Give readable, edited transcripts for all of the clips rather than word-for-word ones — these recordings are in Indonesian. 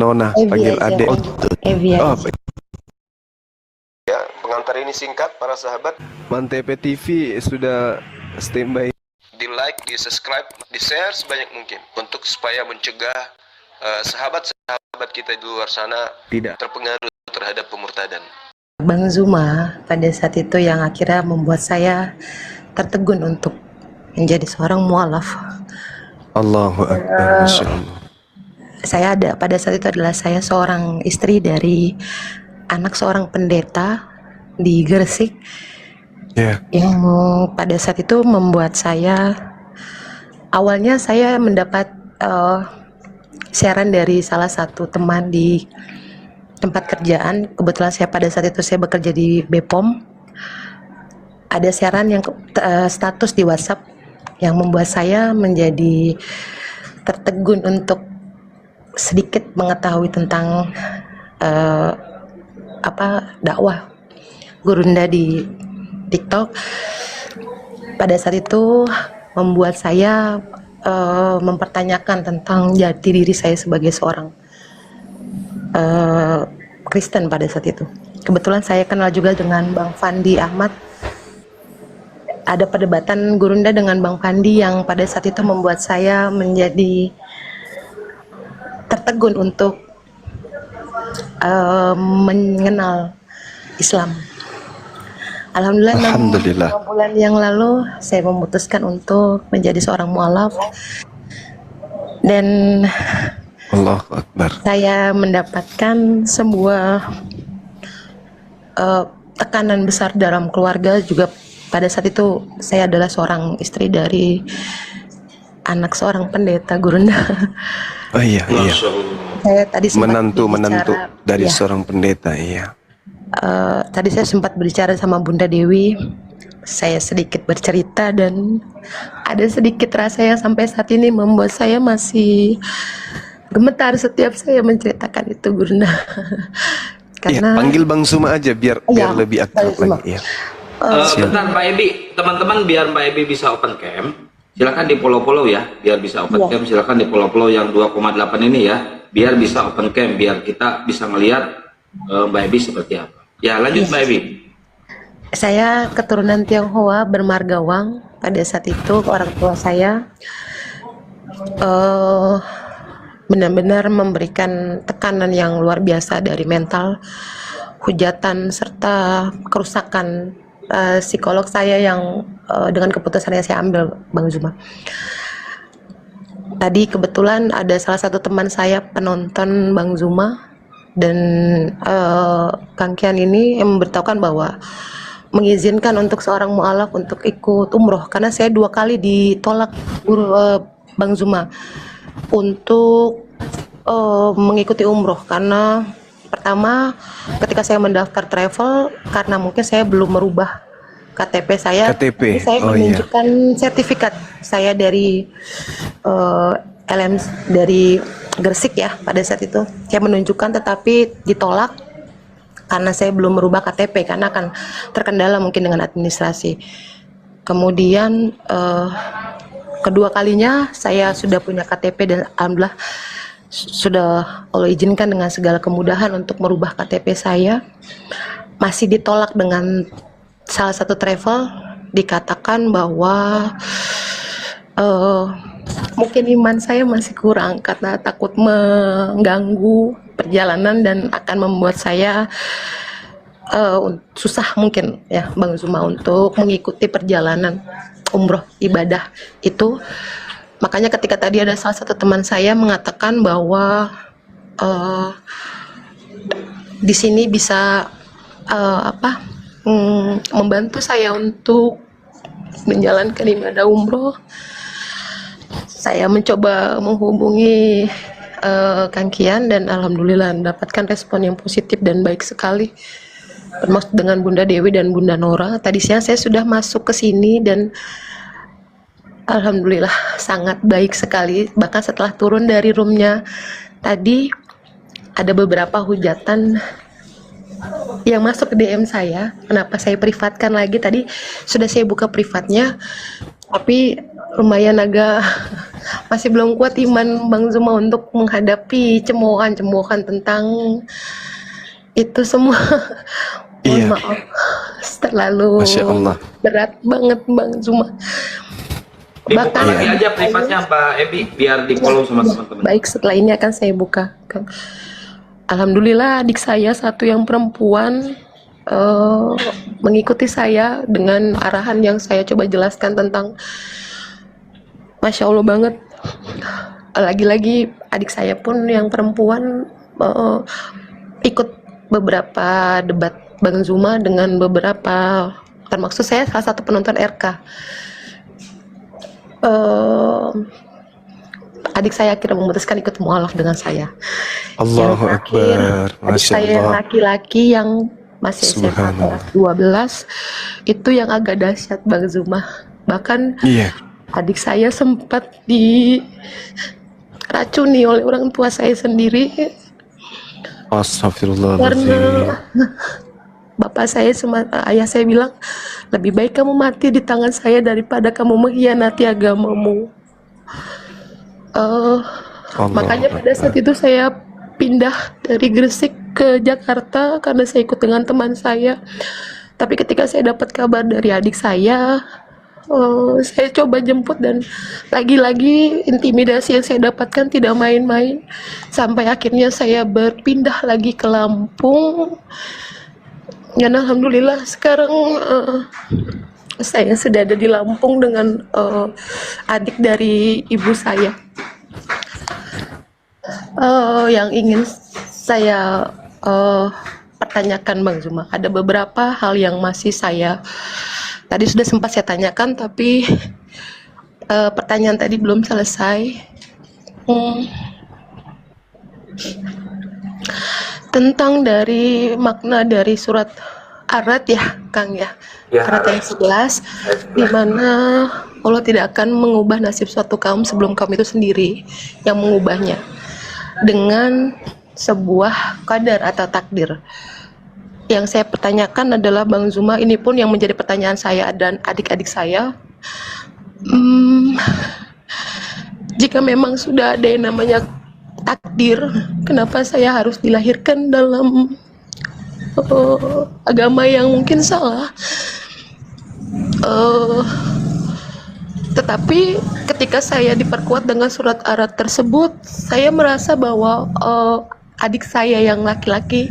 Nona, Evi panggil aja, adek. Oh, panggil Evi oh, aja. ya, pengantar ini singkat para sahabat. Mantep TV sudah standby. Di like, di subscribe, di share sebanyak mungkin untuk supaya mencegah sahabat-sahabat kita di luar sana tidak terpengaruh terhadap pemurtadan. Bang Zuma pada saat itu yang akhirnya membuat saya tertegun untuk menjadi seorang mualaf. Allahu Akbar, Masya Allah. Saya ada pada saat itu adalah saya seorang istri dari anak seorang pendeta di Gresik, yang pada saat itu membuat saya, awalnya saya mendapat siaran dari salah satu teman di tempat kerjaan. Kebetulan saya pada saat itu saya bekerja di Bepom. Ada siaran yang status di WhatsApp yang membuat saya menjadi tertegun untuk sedikit mengetahui tentang dakwah Gurunda di TikTok. Pada saat itu membuat saya mempertanyakan tentang jati diri saya sebagai seorang Kristen pada saat itu. Kebetulan saya kenal juga dengan Bang Fandi Ahmad. Ada perdebatan Gurunda dengan Bang Fandi yang pada saat itu membuat saya menjadi tertegun untuk mengenal Islam. Alhamdulillah, 6 bulan yang lalu saya memutuskan untuk menjadi seorang mualaf, dan Allahu Akbar. saya mendapatkan sebuah tekanan besar dalam keluarga juga. Pada saat itu saya adalah seorang istri dari anak seorang pendeta Gurunda. Oh iya, iya. Saya tadi sempat menantu dari ya, seorang pendeta, iya. Tadi saya sempat berbicara sama Bunda Dewi. Saya sedikit bercerita dan ada sedikit rasa yang sampai saat ini membuat saya masih gemetar setiap saya menceritakan itu, Gurunda. Karena panggil Bang Zuma aja biar lebih akrab lagi. Ya. Bentar Mbak Ebi, teman-teman, biar Mbak Ebi bisa open cam, silakan di follow ya, biar bisa open cam, silakan di follow yang 2,8 ini ya, biar bisa open cam, biar kita bisa melihat Mbak Ebi seperti apa. Ya, lanjut Mbak Ebi. Saya keturunan Tionghoa bermargawang. Pada saat itu orang tua saya benar-benar memberikan tekanan yang luar biasa dari mental, hujatan, serta kerusakan psikolog saya yang dengan keputusan yang saya ambil, Bang Zuma. Tadi kebetulan ada salah satu teman saya penonton Bang Zuma, dan Kang Kian ini yang memberitahukan bahwa mengizinkan untuk seorang mualaf untuk ikut umroh, karena saya 2 kali ditolak Bang Zuma untuk mengikuti umroh. Karena pertama, ketika saya mendaftar travel, karena mungkin saya belum merubah KTP saya, saya menunjukkan sertifikat saya dari LM dari Gresik ya. Pada saat itu saya menunjukkan, tetapi ditolak karena saya belum merubah KTP, karena akan terkendala mungkin dengan administrasi. Kemudian kedua kalinya saya sudah punya KTP dan alhamdulillah sudah Allah izinkan dengan segala kemudahan untuk merubah KTP saya. Masih ditolak dengan salah satu travel, dikatakan bahwa mungkin iman saya masih kurang karena takut mengganggu perjalanan dan akan membuat saya susah mungkin ya Bang Zuma untuk mengikuti perjalanan umroh ibadah itu. Makanya ketika tadi ada salah satu teman saya mengatakan bahwa di sini bisa membantu saya untuk menjalankan ibadah umroh. Saya mencoba menghubungi Kang Kian dan alhamdulillah mendapatkan respon yang positif dan baik sekali, termasuk dengan Bunda Dewi dan Bunda Nora. Tadi siang saya sudah masuk ke sini dan alhamdulillah sangat baik sekali. Bahkan setelah turun dari roomnya tadi, ada beberapa hujatan yang masuk ke DM saya. Kenapa saya privatkan lagi? Tadi sudah saya buka privatnya, tapi lumayan agak masih belum kuat iman Bang Zuma untuk menghadapi cemoohan-cemoohan tentang itu semua. Mohon Iya, maaf, terlalu Masya Allah. berat banget Bang Zuma. Dibuka Bahkan lagi aja privatnya Mbak Ebi biar di follow sama teman-teman. baik, setelah ini akan saya buka, Kang. Alhamdulillah adik saya satu yang perempuan mengikuti saya dengan arahan yang saya coba jelaskan tentang, Masya Allah banget. Lagi-lagi adik saya pun yang perempuan ikut beberapa debat Bang Zuma dengan beberapa, termaksud saya salah satu penonton RK. Adik saya akhirnya memutuskan ikut mualaf dengan saya. Yang Allahu terakhir, Akbar. adik Masya saya yang Allah. laki-laki yang masih SMA Subhanallah. kelas 12 itu yang agak dahsyat Bang Zuma. Bahkan Iya. adik saya sempat diracuni oleh orang tua saya sendiri Astagfirullahaladzim. karena bapak saya ayah saya bilang, lebih baik kamu mati di tangan saya daripada kamu mengkhianati agamamu. Makanya pada saat itu saya pindah dari Gresik ke Jakarta karena saya ikut dengan teman saya. Tapi ketika saya dapat kabar dari adik saya coba jemput dan lagi-lagi intimidasi yang saya dapatkan tidak main-main. Sampai akhirnya saya berpindah lagi ke Lampung. Dan alhamdulillah sekarang saya sudah ada di Lampung dengan adik dari ibu saya. Yang ingin saya pertanyakan Bang Zuma, ada beberapa hal yang masih tadi sudah sempat saya tanyakan, tapi pertanyaan tadi belum selesai. Tentang dari makna dari surat Ar-Ra'd ya Kang ya, Ya, Ar-Ra'd ayat 11, di mana Allah tidak akan mengubah nasib suatu kaum sebelum kaum itu sendiri yang mengubahnya dengan sebuah qadar atau takdir. Yang saya pertanyakan adalah Bang Zuma, ini pun yang menjadi pertanyaan saya dan adik-adik saya, jika memang sudah ada yang namanya takdir, kenapa saya harus dilahirkan dalam agama yang mungkin salah? Tetapi ketika saya diperkuat dengan surat Ar-Ra'd tersebut, saya merasa bahwa adik saya yang laki-laki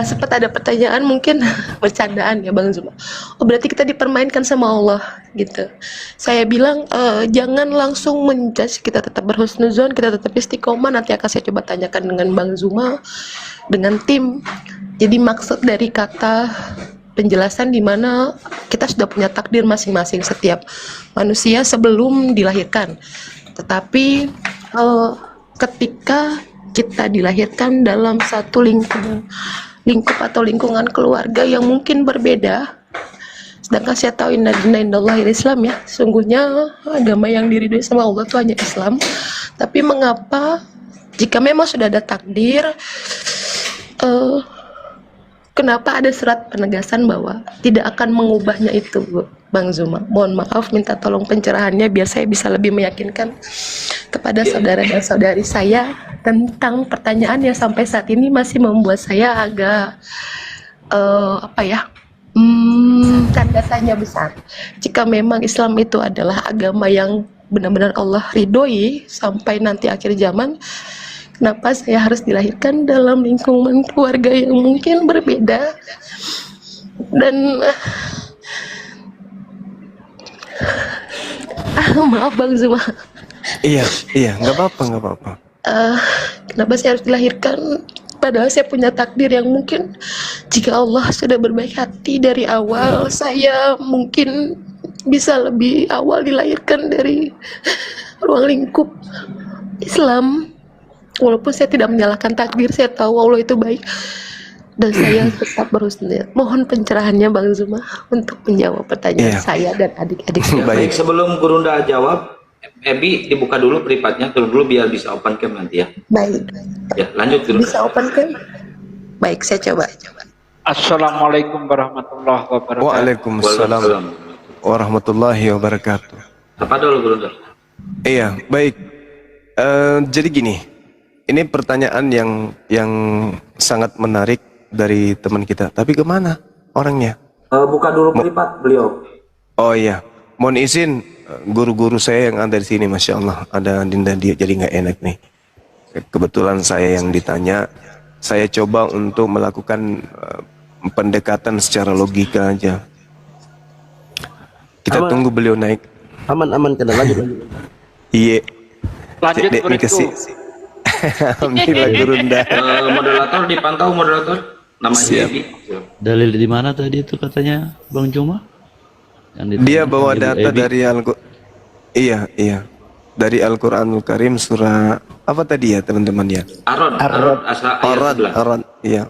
sempat ada pertanyaan, mungkin bercandaan ya Bang Zuma, oh berarti kita dipermainkan sama Allah gitu. Saya bilang jangan langsung menjudge, kita tetap berhusnuzon, kita tetap istiqomah. Nanti akan saya coba tanyakan dengan Bang Zuma, dengan tim. Jadi maksud dari kata penjelasan di mana kita sudah punya takdir masing-masing setiap manusia sebelum dilahirkan. Tetapi ketika kita dilahirkan dalam satu lingkup atau lingkungan keluarga yang mungkin berbeda, sedangkan saya tahu inna dina indallahi Islam ya, sungguhnya agama yang diridhoi sama Allah itu hanya Islam. Tapi mengapa jika memang sudah ada takdir, kenapa ada surat penegasan bahwa tidak akan mengubahnya itu, Bang Zuma? Mohon maaf, minta tolong pencerahannya biar saya bisa lebih meyakinkan kepada saudara dan saudari saya tentang pertanyaan yang sampai saat ini masih membuat saya agak tanda tanya besar. Jika memang Islam itu adalah agama yang benar-benar Allah ridhoi sampai nanti akhir zaman, kenapa saya harus dilahirkan dalam lingkungan keluarga yang mungkin berbeda? Dan maaf Bang Zuma, Iya, nggak apa-apa. kenapa saya harus dilahirkan padahal saya punya takdir yang mungkin jika Allah sudah berbaik hati dari awal, saya mungkin bisa lebih awal dilahirkan dari ruang lingkup Islam. Walaupun saya tidak menyalahkan takdir, saya tahu Allah itu baik dan saya tetap berhusnuzon. Mohon pencerahannya Bang Zuma untuk menjawab pertanyaan saya dan adik-adik saya. Baik, sebelum Gurunda jawab, Ebi dibuka dulu privatnya dulu biar bisa open cam nanti ya. Baik. Ya, lanjut dulu. Bisa open cam? Baik, saya coba. Assalamualaikum warahmatullahi wabarakatuh. Waalaikumsalam warahmatullahi wabarakatuh. Apa dulu Bro? Iya, baik. Jadi gini, ini pertanyaan yang sangat menarik dari teman kita. Tapi kemana orangnya? Buka dulu privat beliau. Oh iya, mohon izin guru-guru saya yang ada di sini, masya Allah ada Dinda dia, jadi nggak enak nih. Kebetulan saya yang ditanya, saya coba untuk melakukan pendekatan secara logika aja. Kita tunggu beliau naik. Aman kena lanjut. Iya. Lanjut Dek, Bro. kasih. Alhamdulillah Gurunda. Moderator dipantau moderator. Namanya Siap. Ebi. Dalil di mana tadi itu katanya Bang Juma? Dia bawa Ibu data Ebi. dari Iya. Dari Al-Qur'anul Karim surah apa tadi ya teman-teman ya? Arad asal ayat 11. Arad, iya.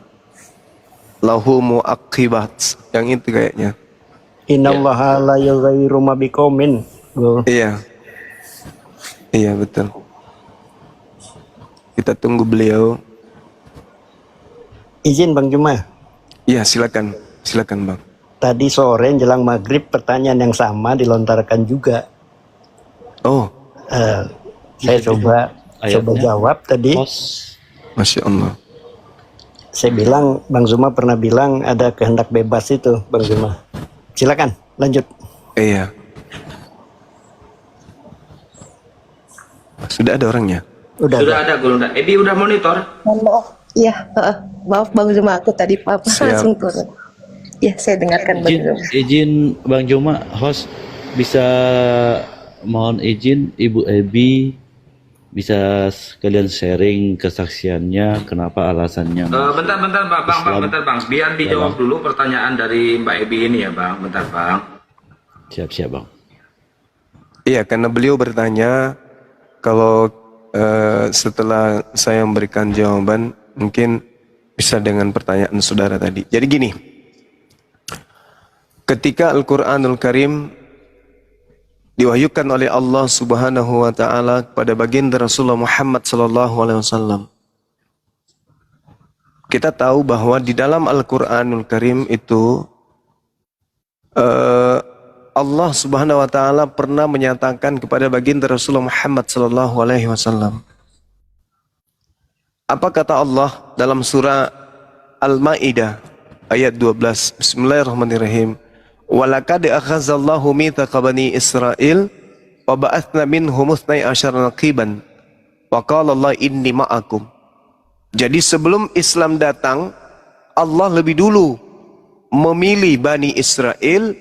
Lahu muaqibat. Yang itu kayaknya. Innallaha la yughayyiru ma biqaumin. Iya. Iya betul. Kita tunggu beliau. Izin Bang Juma. Iya, silakan Bang. Tadi sore jelang maghrib pertanyaan yang sama dilontarkan juga. Oh, Saya coba jawab tadi. masya Allah. Saya bilang Bang Zuma pernah bilang ada kehendak bebas itu Bang Zuma. Silakan lanjut. Iya. Sudah ada orangnya. Sudah ada Gurunda. Ebi udah monitor. Iya, maaf Bang Zuma, aku tadi langsung turun. Ya, saya dengarkan Bang Zuma. Izin Bang Juma, host bisa mohon izin Ibu Ebi bisa sekalian sharing kesaksiannya, kenapa alasannya. Bentar bang, biar dijawab dulu pertanyaan dari Mbak Ebi ini ya bang, bentar bang. Siap Bang. Iya, karena beliau bertanya kalau setelah saya memberikan jawaban, mungkin bisa dengan pertanyaan saudara tadi. Jadi gini, ketika Al-Quranul Karim diwahyukan oleh Allah Subhanahu wa taala kepada baginda Rasulullah Muhammad sallallahu alaihi wasallam. Kita tahu bahwa di dalam Al-Qur'anul Karim itu Allah Subhanahu wa taala pernah menyatakan kepada baginda Rasulullah Muhammad sallallahu alaihi wasallam. Apa kata Allah dalam surah Al-Maidah ayat 12? Bismillahirrahmanirrahim. Walaqad akhazallahu mitsaqa bani Israil wa ba'atsna minhum 12 naqiban wa qala Allah inni ma'akum. Jadi sebelum Islam datang, Allah lebih dulu memilih Bani Israel,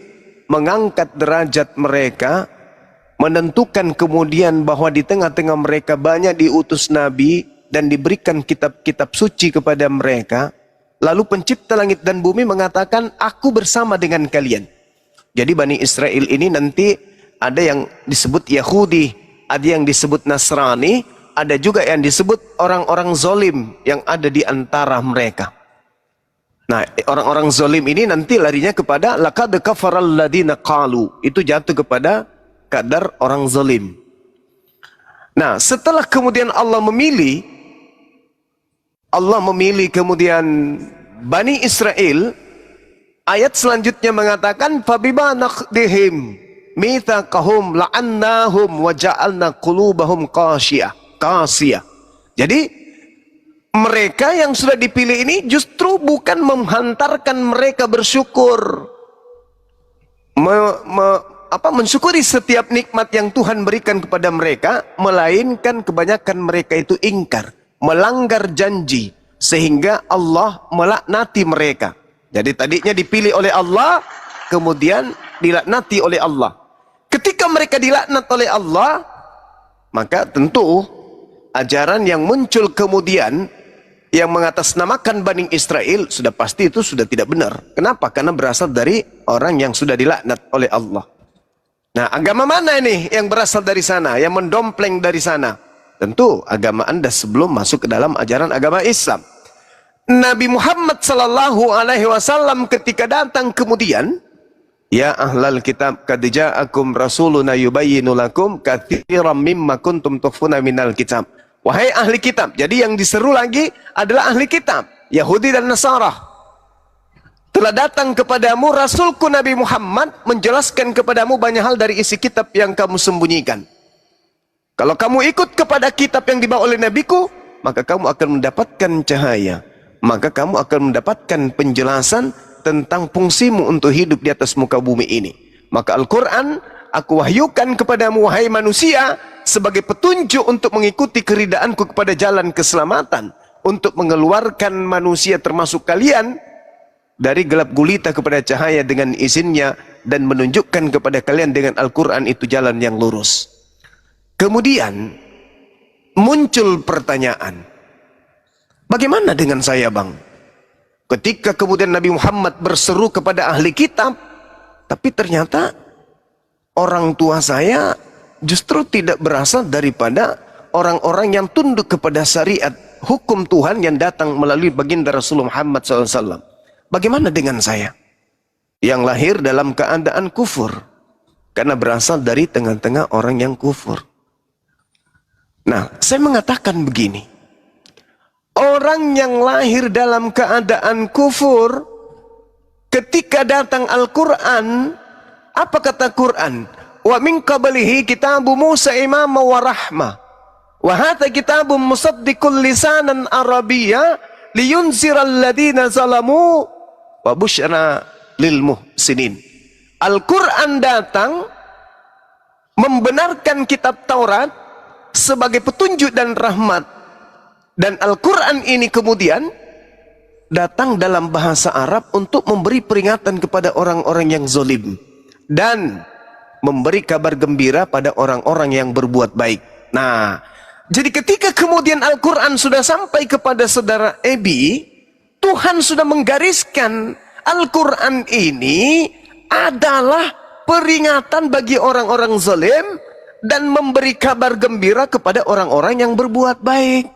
mengangkat derajat mereka, menentukan kemudian bahwa di tengah-tengah mereka banyak diutus Nabi dan diberikan kitab-kitab suci kepada mereka. Lalu pencipta langit dan bumi mengatakan, aku bersama dengan kalian. Jadi Bani Israel ini nanti ada yang disebut Yahudi, ada yang disebut Nasrani, ada juga yang disebut orang-orang zolim yang ada di antara mereka. Nah, orang-orang zolim ini nanti larinya kepada laqad kafaral ladina qalu. Itu jatuh kepada kadar orang zolim. Nah, setelah kemudian Allah memilih kemudian Bani Israel, ayat selanjutnya mengatakan fabima naqdihim mitsaqahum la'annahum wa ja'alna qulubahum qasiyah. Jadi mereka yang sudah dipilih ini justru bukan menghantarkan mereka bersyukur, mensyukuri setiap nikmat yang Tuhan berikan kepada mereka, melainkan kebanyakan mereka itu ingkar, melanggar janji, sehingga Allah melaknati mereka. Jadi tadinya dipilih oleh Allah, kemudian dilaknati oleh Allah. Ketika mereka dilaknat oleh Allah, maka tentu ajaran yang muncul kemudian yang mengatasnamakan Bani Israel sudah pasti itu sudah tidak benar. Kenapa? Karena berasal dari orang yang sudah dilaknat oleh Allah. Nah, agama mana ini yang berasal dari sana, yang mendompleng dari sana? Tentu agama Anda sebelum masuk ke dalam ajaran agama Islam. Nabi Muhammad sallallahu alaihi wasallam ketika datang kemudian, ya ahlal kitab qad ja'akum rasuluna yubayyinu lakum katsiran mimma kuntum tukhfuna minal kitab. Wahai ahli kitab. Jadi yang diseru lagi adalah ahli kitab, Yahudi dan Nasara. telah datang kepadamu Rasulku Nabi Muhammad menjelaskan kepadamu banyak hal dari isi kitab yang kamu sembunyikan. Kalau kamu ikut kepada kitab yang dibawa oleh Nabiku, maka kamu akan mendapatkan cahaya. Maka kamu akan mendapatkan penjelasan tentang fungsimu untuk hidup di atas muka bumi ini. Maka Al-Quran aku wahyukan kepadamu wahai manusia sebagai petunjuk untuk mengikuti keridaanku kepada jalan keselamatan, untuk mengeluarkan manusia termasuk kalian dari gelap gulita kepada cahaya dengan izinnya, dan menunjukkan kepada kalian dengan Al-Quran itu jalan yang lurus. Kemudian muncul pertanyaan, bagaimana dengan saya bang? Ketika kemudian Nabi Muhammad berseru kepada ahli kitab, tapi ternyata orang tua saya justru tidak berasal daripada orang-orang yang tunduk kepada syariat hukum Tuhan yang datang melalui baginda Rasulullah Muhammad SAW. Bagaimana dengan saya yang lahir dalam keadaan kufur, karena berasal dari tengah-tengah orang yang kufur? Nah, saya mengatakan begini, orang yang lahir dalam keadaan kufur, ketika datang Al-Quran, apa kata Quran? Wa min qablihi kitabu Musa imama wa rahmah, wa hadha kitabun musaddiqul lisanan arabiyya liyunziral ladina zalamu wa busyra lil muhsinin. Al-Quran datang membenarkan kitab Taurat sebagai petunjuk dan rahmat, dan Al-Quran ini kemudian datang dalam bahasa Arab untuk memberi peringatan kepada orang-orang yang zalim dan memberi kabar gembira pada orang-orang yang berbuat baik. Nah, jadi ketika kemudian Al-Quran sudah sampai kepada saudara Ebi, Tuhan sudah menggariskan Al-Quran ini adalah peringatan bagi orang-orang zalim dan memberi kabar gembira kepada orang-orang yang berbuat baik.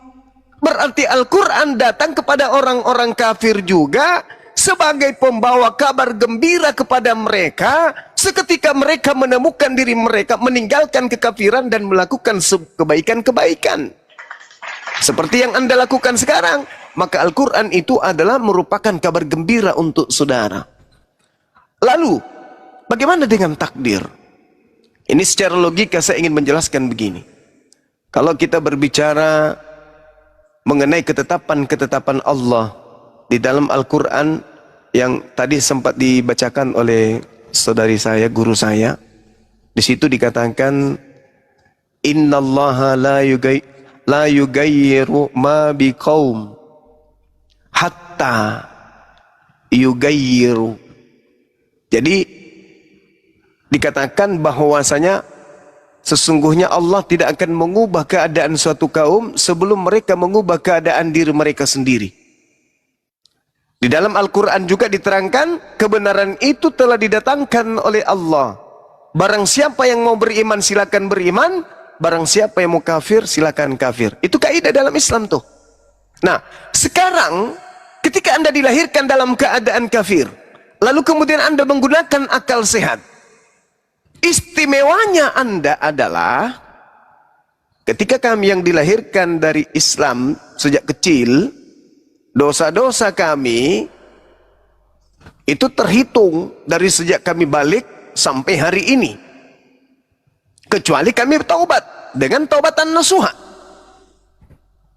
Berarti Al-Quran datang kepada orang-orang kafir juga sebagai pembawa kabar gembira kepada mereka seketika mereka menemukan diri mereka meninggalkan kekafiran dan melakukan kebaikan-kebaikan seperti yang Anda lakukan sekarang. Maka Al-Quran itu adalah merupakan kabar gembira untuk saudara. Lalu bagaimana dengan takdir? Ini secara logika saya ingin menjelaskan begini. Kalau kita berbicara mengenai ketetapan-ketetapan Allah di dalam Al-Quran yang tadi sempat dibacakan oleh saudari saya, guru saya, di situ dikatakan innallaha la yugayyiru ma biqaum hatta yugayyiru. Jadi dikatakan bahwasanya sesungguhnya Allah tidak akan mengubah keadaan suatu kaum sebelum mereka mengubah keadaan diri mereka sendiri. Di dalam Al-Quran juga diterangkan kebenaran itu telah didatangkan oleh Allah. Barang siapa yang mau beriman silakan beriman, barang siapa yang mau kafir silakan kafir. Itu kaidah dalam Islam tuh. Nah, sekarang ketika Anda dilahirkan dalam keadaan kafir, lalu kemudian Anda menggunakan akal sehat, istimewanya Anda adalah ketika kami yang dilahirkan dari Islam sejak kecil, dosa-dosa kami itu terhitung dari sejak kami balik sampai hari ini, kecuali kami bertaubat dengan taubatan nasuha,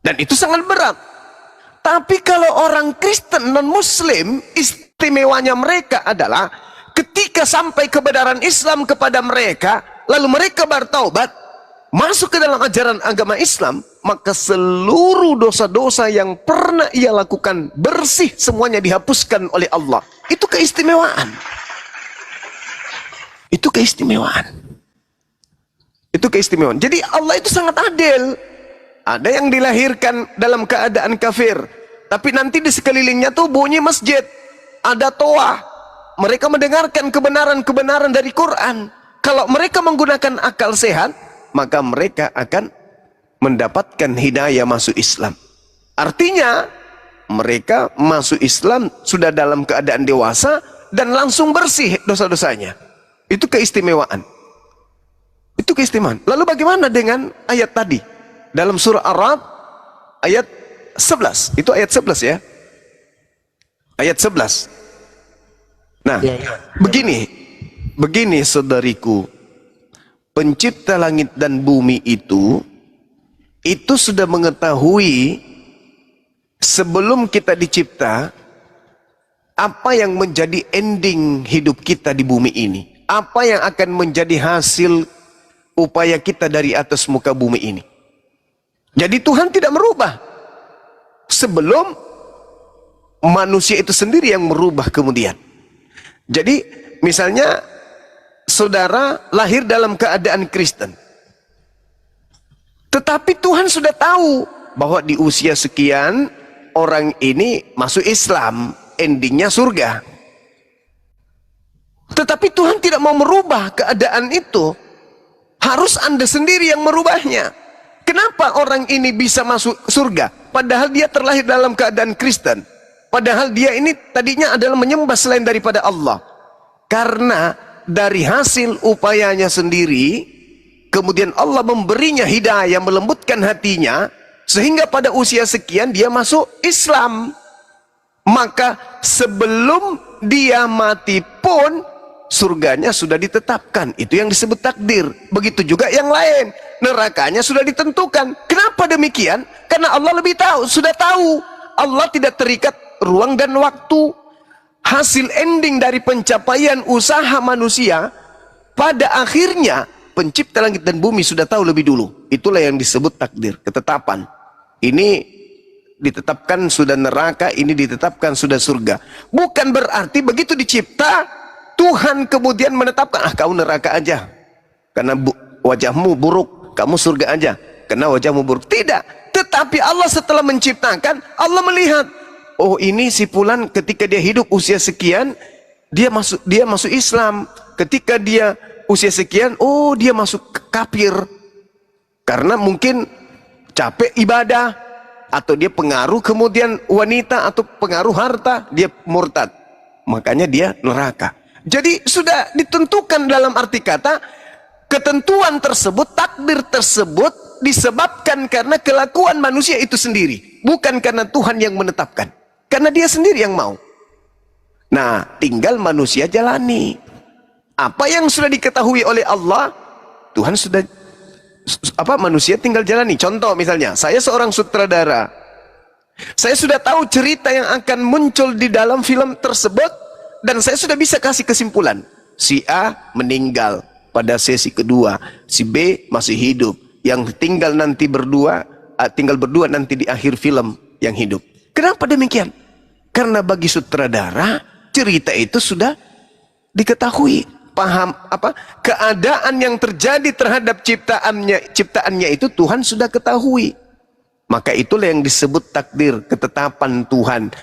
dan itu sangat berat. Tapi kalau orang Kristen non-Muslim, istimewanya mereka adalah ketika sampai kebenaran Islam kepada mereka, lalu mereka bertaubat, masuk ke dalam ajaran agama Islam, maka seluruh dosa-dosa yang pernah ia lakukan bersih, semuanya dihapuskan oleh Allah. Itu keistimewaan. Itu keistimewaan. Itu keistimewaan. Jadi Allah itu sangat adil. Ada yang dilahirkan dalam keadaan kafir, tapi nanti di sekelilingnya tuh bunyi masjid, ada toah, mereka mendengarkan kebenaran-kebenaran dari Quran. Kalau mereka menggunakan akal sehat, maka mereka akan mendapatkan hidayah masuk Islam. Artinya mereka masuk Islam sudah dalam keadaan dewasa dan langsung bersih dosa-dosanya. Itu keistimewaan. Itu keistimewaan. Lalu bagaimana dengan ayat tadi dalam surah Ar-Ra'd ayat 11? Itu ayat 11 ya. Ayat 11. Nah, Ya, ya. begini saudariku, pencipta langit dan bumi itu sudah mengetahui sebelum kita dicipta apa yang menjadi ending hidup kita di bumi ini, apa yang akan menjadi hasil upaya kita dari atas muka bumi ini. Jadi Tuhan tidak merubah sebelum manusia itu sendiri yang merubah kemudian. Jadi misalnya saudara lahir dalam keadaan Kristen, tetapi Tuhan sudah tahu bahwa di usia sekian orang ini masuk Islam, endingnya surga. Tetapi Tuhan tidak mau merubah keadaan itu. Harus Anda sendiri yang merubahnya. Kenapa orang ini bisa masuk surga? Padahal dia terlahir dalam keadaan Kristen. Padahal dia ini tadinya adalah menyembah selain daripada Allah. Karena dari hasil upayanya sendiri, kemudian Allah memberinya hidayah, melembutkan hatinya, sehingga pada usia sekian dia masuk Islam. Maka sebelum dia mati pun surganya sudah ditetapkan. Itu yang disebut takdir. Begitu juga yang lain, nerakanya sudah ditentukan. Kenapa demikian? Karena Allah lebih tahu, sudah tahu. Allah tidak terikat ruang dan waktu. Hasil ending dari pencapaian usaha manusia, pada akhirnya pencipta langit dan bumi sudah tahu lebih dulu. Itulah yang disebut takdir, ketetapan. Ini ditetapkan sudah neraka, ini ditetapkan sudah surga. Bukan berarti begitu dicipta Tuhan kemudian menetapkan, kau neraka aja karena wajahmu buruk, kamu surga aja karena wajahmu buruk. Tidak. Tetapi Allah setelah menciptakan, Allah melihat, oh ini si fulan ketika dia hidup usia sekian, dia masuk Islam. Ketika dia usia sekian, oh dia masuk kafir karena mungkin capek ibadah, atau dia pengaruh kemudian wanita, atau pengaruh harta, dia murtad, makanya dia neraka. Jadi sudah ditentukan, dalam arti kata ketentuan tersebut, takdir tersebut disebabkan karena kelakuan manusia itu sendiri, bukan karena Tuhan yang menetapkan, karena dia sendiri yang mau. Nah, tinggal manusia jalani apa yang sudah diketahui oleh Allah. Tuhan sudah manusia tinggal jalani. Contoh misalnya, saya seorang sutradara, saya sudah tahu cerita yang akan muncul di dalam film tersebut, dan saya sudah bisa kasih kesimpulan. Si A meninggal pada sesi kedua, si B masih hidup, yang tinggal berdua nanti di akhir film yang hidup. Kenapa demikian? Karena bagi sutradara cerita itu sudah diketahui, paham keadaan yang terjadi terhadap ciptaannya itu Tuhan sudah ketahui. Maka itulah yang disebut takdir, ketetapan Tuhan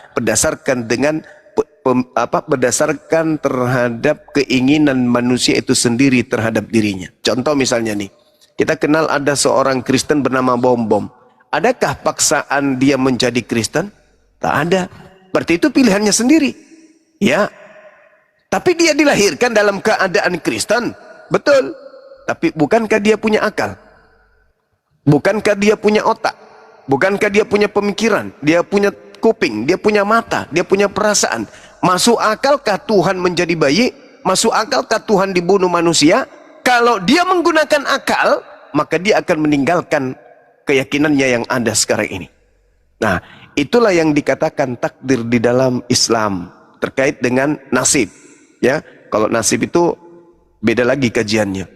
berdasarkan terhadap keinginan manusia itu sendiri terhadap dirinya. Contoh misalnya nih, kita kenal ada seorang Kristen bernama Bom-Bom. Adakah paksaan dia menjadi Kristen? Tak ada. Berarti itu pilihannya sendiri. Ya. Tapi dia dilahirkan dalam keadaan Kristen. Betul. Tapi bukankah dia punya akal? Bukankah dia punya otak? Bukankah dia punya pemikiran? Dia punya kuping, dia punya mata, dia punya perasaan. Masuk akalkah Tuhan menjadi bayi? Masuk akalkah Tuhan dibunuh manusia? Kalau dia menggunakan akal, maka dia akan meninggalkan keyakinannya yang ada sekarang ini. Nah, itulah yang dikatakan takdir di dalam Islam terkait dengan nasib. Ya, kalau nasib itu beda lagi kajiannya.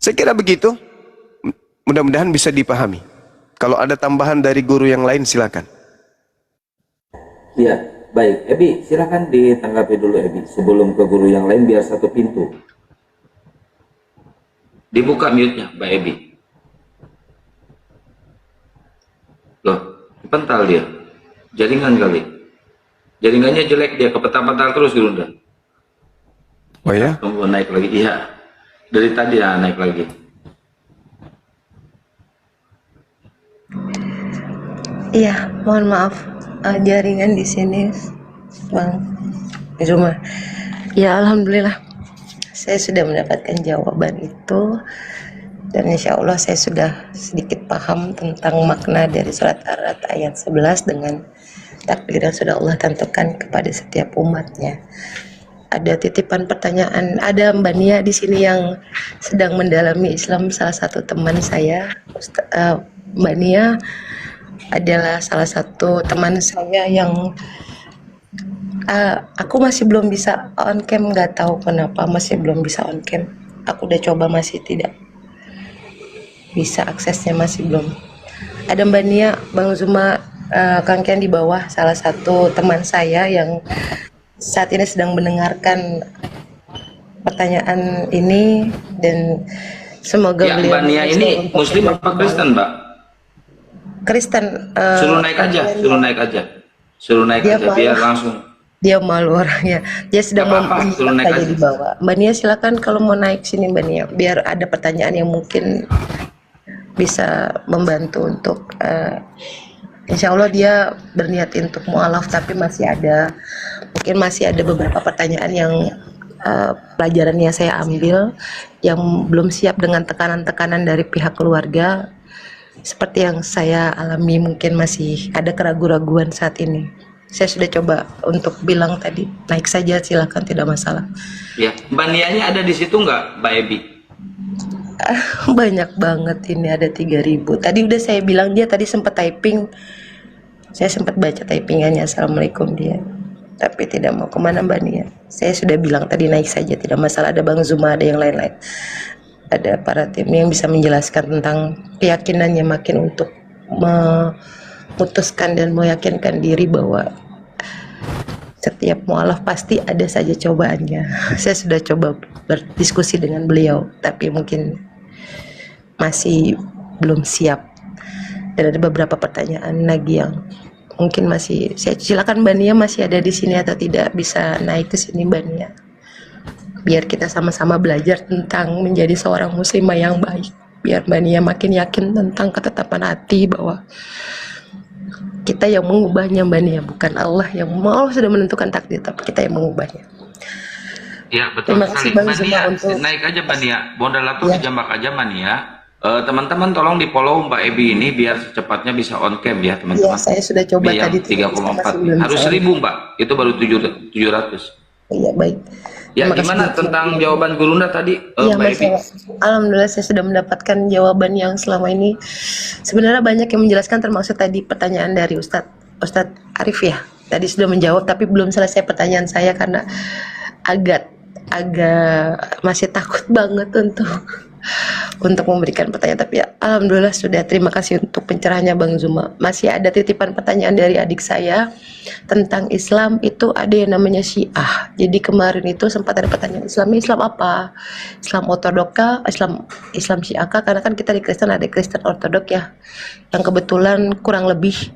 Saya kira begitu. Mudah-mudahan bisa dipahami. Kalau ada tambahan dari guru yang lain silakan. Iya, baik. Ebi, silakan ditanggapi dulu Ebi. Sebelum ke guru yang lain biar satu pintu. Dibuka mute-nya, Mbak Ebi. Loh, pental dia. Jaringan kali. Jaringannya jelek, dia kepetal-petal terus dirunda. Oh ya? Tunggu naik lagi. Iya. Dari tadi ya naik lagi. Iya, mohon maaf, jaringan di sini, Bang Zuma. Ya, alhamdulillah, saya sudah mendapatkan jawaban itu, dan insya Allah saya sudah sedikit paham tentang makna dari surat Ar-Ra'd ayat 11 dengan takdir yang sudah Allah tentukan kepada setiap umatnya. ada titipan pertanyaan. Ada Mbak Nia di sini yang sedang mendalami Islam, salah satu teman saya. Mbak Nia adalah salah satu teman saya yang aku masih belum bisa on cam, nggak tahu kenapa masih belum bisa on cam. Aku udah coba masih tidak bisa, aksesnya masih belum. Ada Mbak Nia, Bang Zuma, Kang Kian di bawah, salah satu teman saya yang saat ini sedang mendengarkan pertanyaan ini, dan semoga Ya, beliau Mbak Nia berhasil ini untuk Muslim apa Kristen, Mbak? Kristen. Suruh naik aja, suruh naik aja, suruh naik Dia aja malu. biar langsung. Dia malu orangnya. Dia sedang Gak apa-apa, suruh naik aja aja. di bawah. Mbak Nia silakan kalau mau naik sini Mbak Nia, biar ada pertanyaan yang mungkin bisa membantu untuk insya Allah dia berniat untuk mualaf, tapi mungkin masih ada beberapa pertanyaan yang pelajaran yang saya ambil yang belum siap dengan tekanan-tekanan dari pihak keluarga, seperti yang saya alami. Mungkin masih ada keraguan-raguan saat ini. Saya sudah coba untuk bilang tadi, naik saja silakan, tidak masalah. Ya, Mbak Nianya ada di situ nggak, Mbak Ebi? Banyak banget ini, ada 3.000. Tadi udah saya bilang, dia tadi sempat typing. Saya sempat baca typingannya, assalamualaikum dia. Tapi tidak mau kemana Mbak Nia. Saya sudah bilang tadi naik saja, tidak masalah. Ada Bang Zuma, ada yang lain-lain. Ada para tim yang bisa menjelaskan tentang keyakinannya makin untuk memutuskan dan meyakinkan diri bahwa setiap mualaf pasti ada saja cobaannya. Saya sudah coba berdiskusi dengan beliau, tapi mungkin masih belum siap. Dan ada beberapa pertanyaan lagi yang mungkin masih. Saya silakan Mbak Nia, masih ada di sini atau tidak, bisa naik ke sini Mbak Nia. Biar kita sama-sama belajar tentang menjadi seorang muslimah yang baik. Biar Mbak Nia makin yakin tentang ketetapan hati bahwa kita yang mengubahnya Mbak Nia, bukan Allah yang Allah sudah menentukan takdir, tapi kita yang mengubahnya. Ya, betul Terima sekali. kasih Bang Mbak Zuma Nia, untuk naik aja Mbak Nia. Modal aku Ya. dijambak aja Mbak Nia. Teman-teman tolong di follow Mbak Ebi ini biar secepatnya bisa on cam ya Ya, teman-teman. saya sudah coba Yang tadi 3,4 masih belum harus bisa. 1.000 Mbak, itu baru 700. Iya, baik. Ya, Terima kasih gimana banyak. tentang jawaban Gurunda tadi, Iya, Mbak Ebi? Alhamdulillah saya sudah mendapatkan jawaban yang selama ini. Sebenarnya banyak yang menjelaskan, termasuk tadi pertanyaan dari Ustadz Arif ya. Tadi sudah menjawab, tapi belum selesai pertanyaan saya karena agak masih takut banget untuk memberikan pertanyaan. Tapi ya, alhamdulillah sudah. Terima kasih untuk pencerahannya Bang Zuma. Masih ada titipan pertanyaan dari adik saya tentang Islam. Itu ada yang namanya Syiah. Jadi kemarin itu sempat ada pertanyaan, Islam apa? Islam ortodok kah? Islam Syiah kah? Karena kan kita di Kristen ada Kristen ortodok ya, yang kebetulan kurang lebih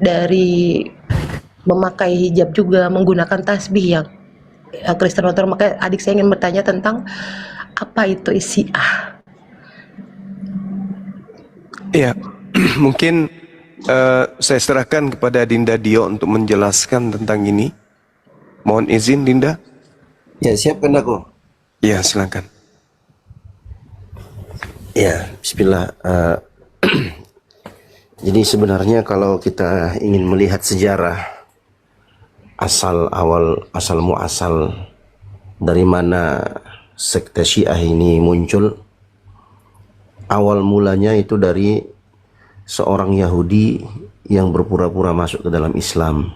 dari memakai hijab juga menggunakan tasbih yang Kristen ortodok. Maka adik saya ingin bertanya tentang apa itu Syiah. Ya, mungkin saya serahkan kepada Dinda Dio untuk menjelaskan tentang ini. Mohon izin Dinda. Ya, siap kan aku? Ya, silakan. Ya, bismillah. Jadi sebenarnya kalau kita ingin melihat sejarah asal muasal dari mana sekte Syiah ini muncul, awal mulanya itu dari seorang Yahudi yang berpura-pura masuk ke dalam Islam.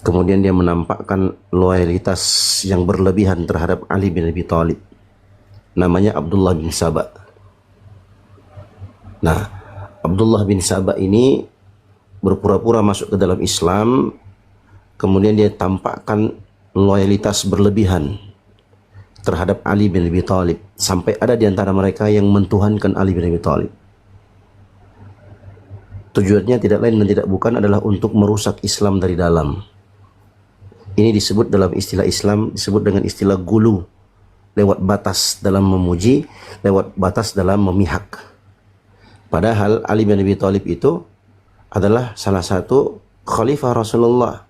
Kemudian dia menampakkan loyalitas yang berlebihan terhadap Ali bin Abi Thalib. Namanya Abdullah bin Saba. Nah, Abdullah bin Saba ini berpura-pura masuk ke dalam Islam, kemudian dia tampakkan loyalitas berlebihan terhadap Ali bin Abi Thalib, sampai ada di antara mereka yang mentuhankan Ali bin Abi Thalib. Tujuannya tidak lain dan tidak bukan adalah untuk merusak Islam dari dalam. Ini disebut dalam istilah Islam, disebut dengan istilah gulu, lewat batas dalam memuji, lewat batas dalam memihak. Padahal Ali bin Abi Thalib itu adalah salah satu khalifah Rasulullah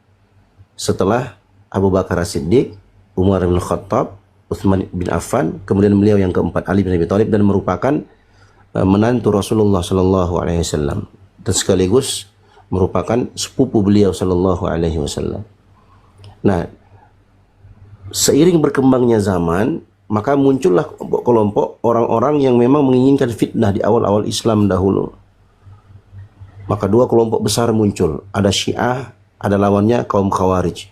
setelah Abu Bakar As-Siddiq, Umar bin Khattab, Utsman bin Affan, kemudian beliau yang keempat Ali bin Abi Thalib, dan merupakan menantu Rasulullah sallallahu alaihi wasallam dan sekaligus merupakan sepupu beliau sallallahu alaihi wasallam. Nah, seiring berkembangnya zaman, maka muncullah kelompok orang-orang yang memang menginginkan fitnah di awal-awal Islam dahulu. Maka dua kelompok besar muncul, ada Syiah, ada lawannya kaum Khawarij.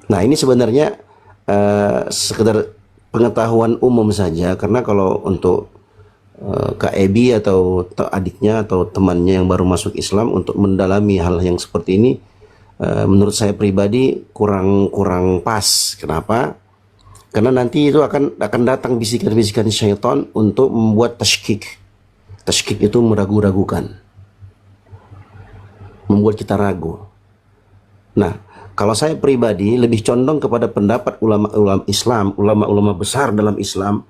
Nah, ini sebenarnya sekedar pengetahuan umum saja, karena kalau untuk Kak Ebi atau adiknya atau temannya yang baru masuk Islam untuk mendalami hal yang seperti ini, menurut saya pribadi kurang pas. Kenapa? Karena nanti itu akan datang bisikan-bisikan syaitan untuk membuat tashkik. Tashkik itu meragu-ragukan, membuat kita ragu. Nah, kalau saya pribadi lebih condong kepada pendapat ulama-ulama Islam, ulama-ulama besar dalam Islam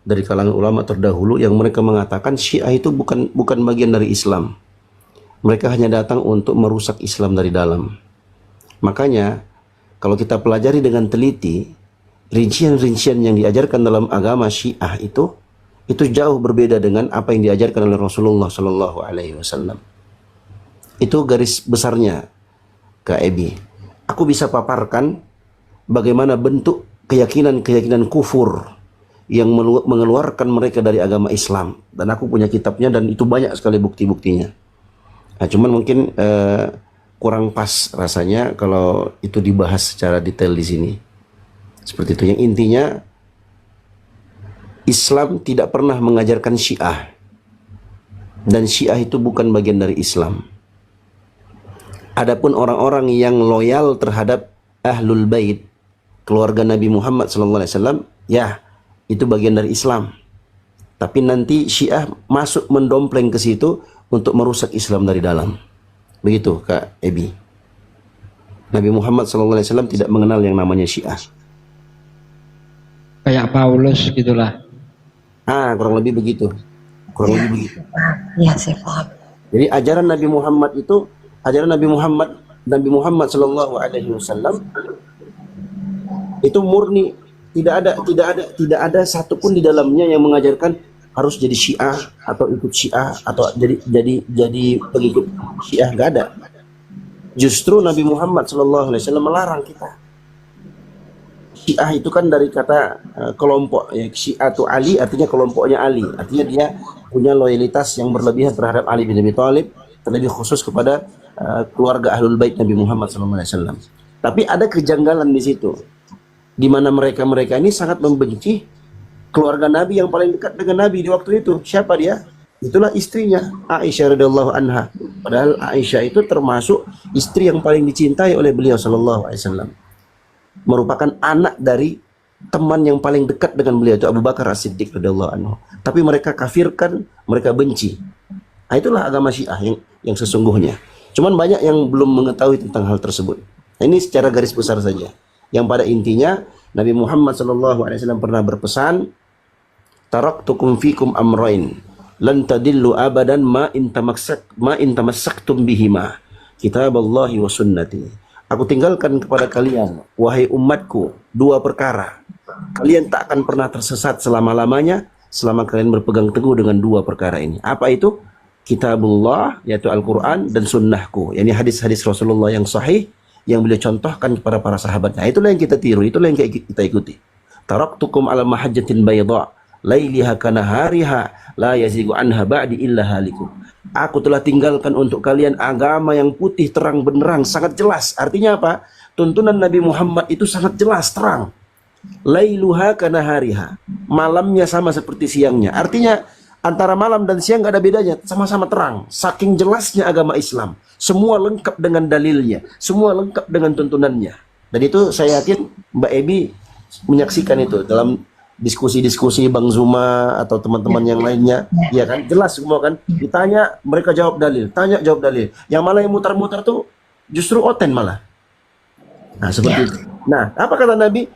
dari kalangan ulama terdahulu yang mereka mengatakan Syiah itu bukan bagian dari Islam. Mereka hanya datang untuk merusak Islam dari dalam. Makanya kalau kita pelajari dengan teliti, rincian-rincian yang diajarkan dalam agama Syiah itu jauh berbeda dengan apa yang diajarkan oleh Rasulullah Shallallahu Alaihi Wasallam. Itu garis besarnya, Kak Ebi. Aku bisa paparkan bagaimana bentuk keyakinan kufur yang mengeluarkan mereka dari agama Islam. Dan aku punya kitabnya dan itu banyak sekali bukti-buktinya. Nah, cuman mungkin kurang pas rasanya kalau itu dibahas secara detail di sini. Seperti itu. Yang intinya, Islam tidak pernah mengajarkan Syiah. Dan Syiah itu bukan bagian dari Islam. Adapun orang-orang yang loyal terhadap Ahlul Bait, keluarga Nabi Muhammad SAW, ya, itu bagian dari Islam. Tapi nanti Syiah masuk mendompleng ke situ untuk merusak Islam dari dalam. Begitu, Kak Ebi. Nabi Muhammad SAW tidak mengenal yang namanya Syiah. Kayak Paulus gitulah. Kurang lebih begitu. Kurang lebih begitu. Ya, saya paham. Jadi ajaran Nabi Muhammad itu, ajaran Nabi Muhammad Shallallahu Alaihi Wasallam itu murni, tidak ada satupun di dalamnya yang mengajarkan harus jadi Syiah atau ikut Syiah atau jadi pengikut Syiah, nggak ada. Justru Nabi Muhammad Shallallahu Alaihi Wasallam melarang kita. Syiah itu kan dari kata kelompok, ya, Syiatu Ali artinya kelompoknya Ali, artinya dia punya loyalitas yang berlebihan terhadap Ali bin Abi Thalib, terlebih khusus kepada keluarga Ahlul Bait Nabi Muhammad SAW. Tapi ada kejanggalan di situ, di mana mereka ini sangat membenci keluarga Nabi yang paling dekat dengan Nabi di waktu itu. Siapa dia? Itulah istrinya, Aisyah radhiyallahu anha. Padahal Aisyah itu termasuk istri yang paling dicintai oleh beliau sallallahu alaihi wasallam. Merupakan anak dari teman yang paling dekat dengan beliau, itu Abu Bakar As-Siddiq radhiyallahu anhu. Tapi mereka kafirkan, mereka benci. Nah, itulah agama Syiah yang sesungguhnya. Cuman banyak yang belum mengetahui tentang hal tersebut. Nah, ini secara garis besar saja. Yang pada intinya Nabi Muhammad SAW pernah berpesan, taraktukum fikum amrain lan tadillu abadan ma in tamassaktum bihima, kitaballahi wa sunnati. Aku tinggalkan kepada kalian, wahai umatku, dua perkara. Kalian tak akan pernah tersesat selama-lamanya selama kalian berpegang teguh dengan dua perkara ini. Apa itu? Kitabullah, yaitu Al-Quran, dan sunnahku, yakni hadis-hadis Rasulullah yang sahih yang beliau contohkan kepada para sahabatnya. Itulah yang kita tiru, itulah yang kita ikuti. Taraktukum ala mahajjatin bayda lailiha kanahariha la yazigu anha ba'di illa halikum. Aku telah tinggalkan untuk kalian agama yang putih terang benderang, sangat jelas. Artinya apa? Tuntunan Nabi Muhammad itu sangat jelas, terang. Lailuha kanahariha, malamnya sama seperti siangnya. Artinya antara malam dan siang gak ada bedanya, sama-sama terang. Saking jelasnya agama Islam, semua lengkap dengan dalilnya, semua lengkap dengan tuntunannya. Dan itu saya yakin Mbak Ebi menyaksikan itu dalam diskusi-diskusi Bang Zuma atau teman-teman yang lainnya, ya kan, jelas semua kan. Ditanya mereka jawab dalil, tanya jawab dalil. Yang malah yang mutar-mutar tuh justru oten malah. Nah, seperti itu. Nah, apa kata Nabi?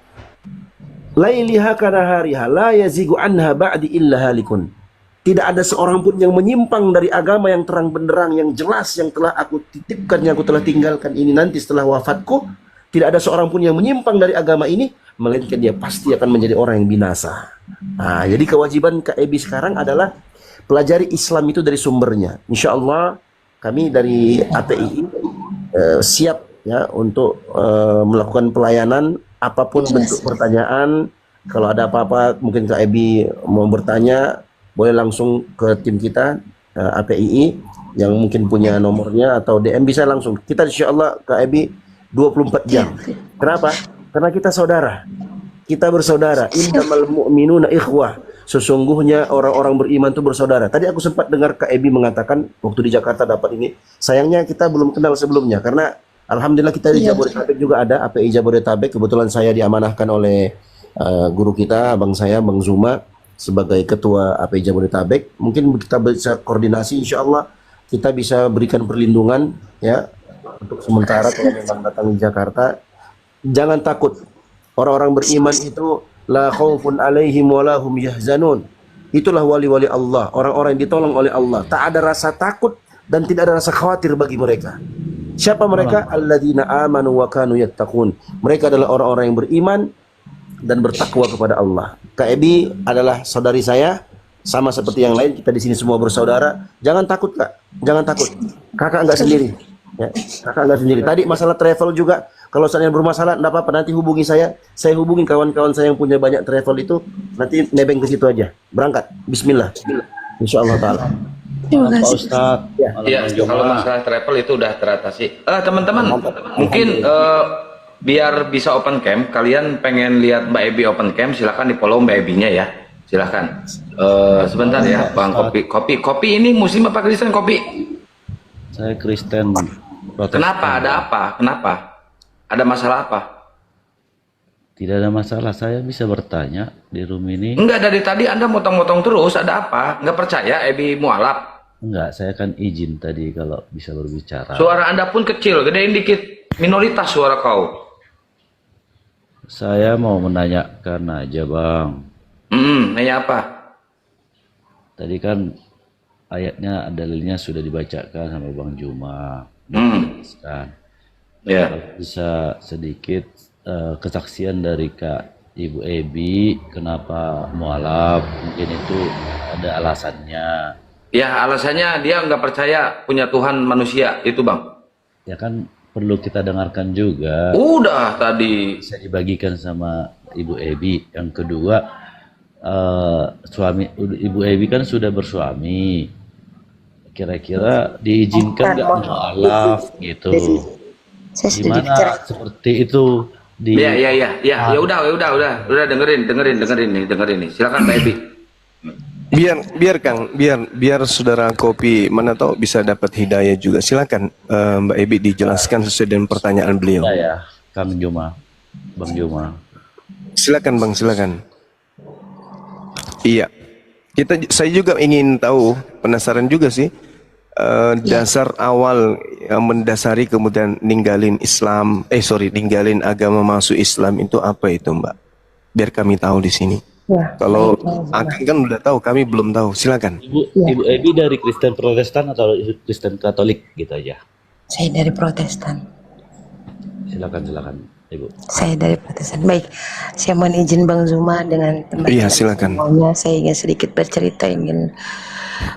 Lailiha kanahariha la yazigu anha ba'di illa halikun. Tidak ada seorang pun yang menyimpang dari agama yang terang benderang, yang jelas, yang telah aku titipkan, yang aku telah tinggalkan ini nanti setelah wafatku. Tidak ada seorang pun yang menyimpang dari agama ini, melainkan dia pasti akan menjadi orang yang binasa. Nah, jadi kewajiban Kak Ebi sekarang adalah pelajari Islam itu dari sumbernya. Insya Allah kami dari ATI siap ya untuk melakukan pelayanan apapun bentuk pertanyaan, kalau ada apa-apa mungkin Kak Ebi mau bertanya, boleh langsung ke tim kita APII yang mungkin punya nomornya atau DM bisa langsung. Kita insya Allah Kak Ebi 24 jam. Kenapa? Karena kita saudara. Kita bersaudara. Innamal mu'minuna ikhwah. Sesungguhnya orang-orang beriman itu bersaudara. Tadi aku sempat dengar Kak Ebi mengatakan waktu di Jakarta dapat ini. Sayangnya kita belum kenal sebelumnya karena alhamdulillah kita di Jabodetabek juga ada API Jabodetabek. Kebetulan saya diamanahkan oleh guru kita, abang saya, Bang Zuma sebagai ketua API Jabodetabek. Mungkin kita bisa koordinasi, insya Allah kita bisa berikan perlindungan ya untuk sementara kalau memang datang di Jakarta. Jangan takut. Orang-orang beriman itu la khaufun alaihim wa lahum yahzanun. Itulah wali-wali Allah, orang-orang yang ditolong oleh Allah. Tak ada rasa takut dan tidak ada rasa khawatir bagi mereka. Siapa mereka? Alladzina amanu wa kanu yattaqun. Mereka adalah orang-orang yang beriman dan bertakwa kepada Allah. Kak Ebi adalah saudari saya, sama seperti yang lain. Kita di sini semua bersaudara. Jangan takut Kak, jangan takut. Kakak enggak sendiri. Ya, kakak enggak sendiri. Tadi masalah travel juga. Kalau saya bermasalah, enggak apa-apa. Nanti hubungi saya. Saya hubungin kawan-kawan saya yang punya banyak travel itu. Nanti nebeng ke situ aja. Berangkat. Bismillah. Insya Allah Taala. Pak Ustadz. Iya, kalau masalah travel itu udah teratasi. Teman-teman, mungkin biar bisa open cam, kalian pengen lihat Mbak Ebi open cam, silahkan di follow Mbak Ebinya ya. Silahkan. Sebentar ya, Bang Kopi ini Muslim apa Kristen Kopi? Saya Kristen Protestan. Kenapa? Ada apa? Kenapa? Ada masalah apa? Tidak ada masalah, saya bisa bertanya di room ini. Enggak, dari tadi Anda motong-motong terus, ada apa? Enggak percaya Ebi mualaf? Enggak, saya kan izin tadi kalau bisa berbicara. Suara Anda pun kecil, gedein dikit. Minoritas suara kau. Saya mau menanyakan aja Bang. Nanya apa? Tadi kan ayatnya, dalilnya sudah dibacakan sama Bang Juma. Kan. Ya. Kalau bisa sedikit kesaksian dari Kak Ibu Ebi, kenapa mualaf? Mungkin itu ada alasannya. Ya, alasannya dia nggak percaya punya Tuhan manusia, itu Bang. Ya kan perlu kita dengarkan juga. Udah tadi. Bisa dibagikan sama Ibu Ebi. Yang kedua, suami Ibu Ebi kan sudah bersuami. Kira-kira diizinkan nggak mualaf gitu? Gimana seperti itu di? Ya udah dengerin nih. Silakan Mbak Ebi. biar saudara Kopi mana tahu bisa dapat hidayah juga. Silakan Mbak Ebi dijelaskan sesuai dengan pertanyaan beliau. Ya, Kang Juma, Bang Juma. Silakan Bang, silakan. Iya, saya juga ingin tahu, penasaran juga sih, dasar awal yang mendasari kemudian ninggalin agama masuk Islam itu apa itu Mbak? Biar kami tahu di sini. Ya, Kalau Akang kan udah tahu, kami belum tahu. Silakan. Ibu Ebi dari Kristen Protestan atau Kristen Katolik gitu aja? saya dari Protestan. Silakan Ibu. Saya dari Protestan. Baik, saya mohon izin Bang Zuma dengan teman-teman. Iya, silakan. Semuanya, saya ingin sedikit bercerita.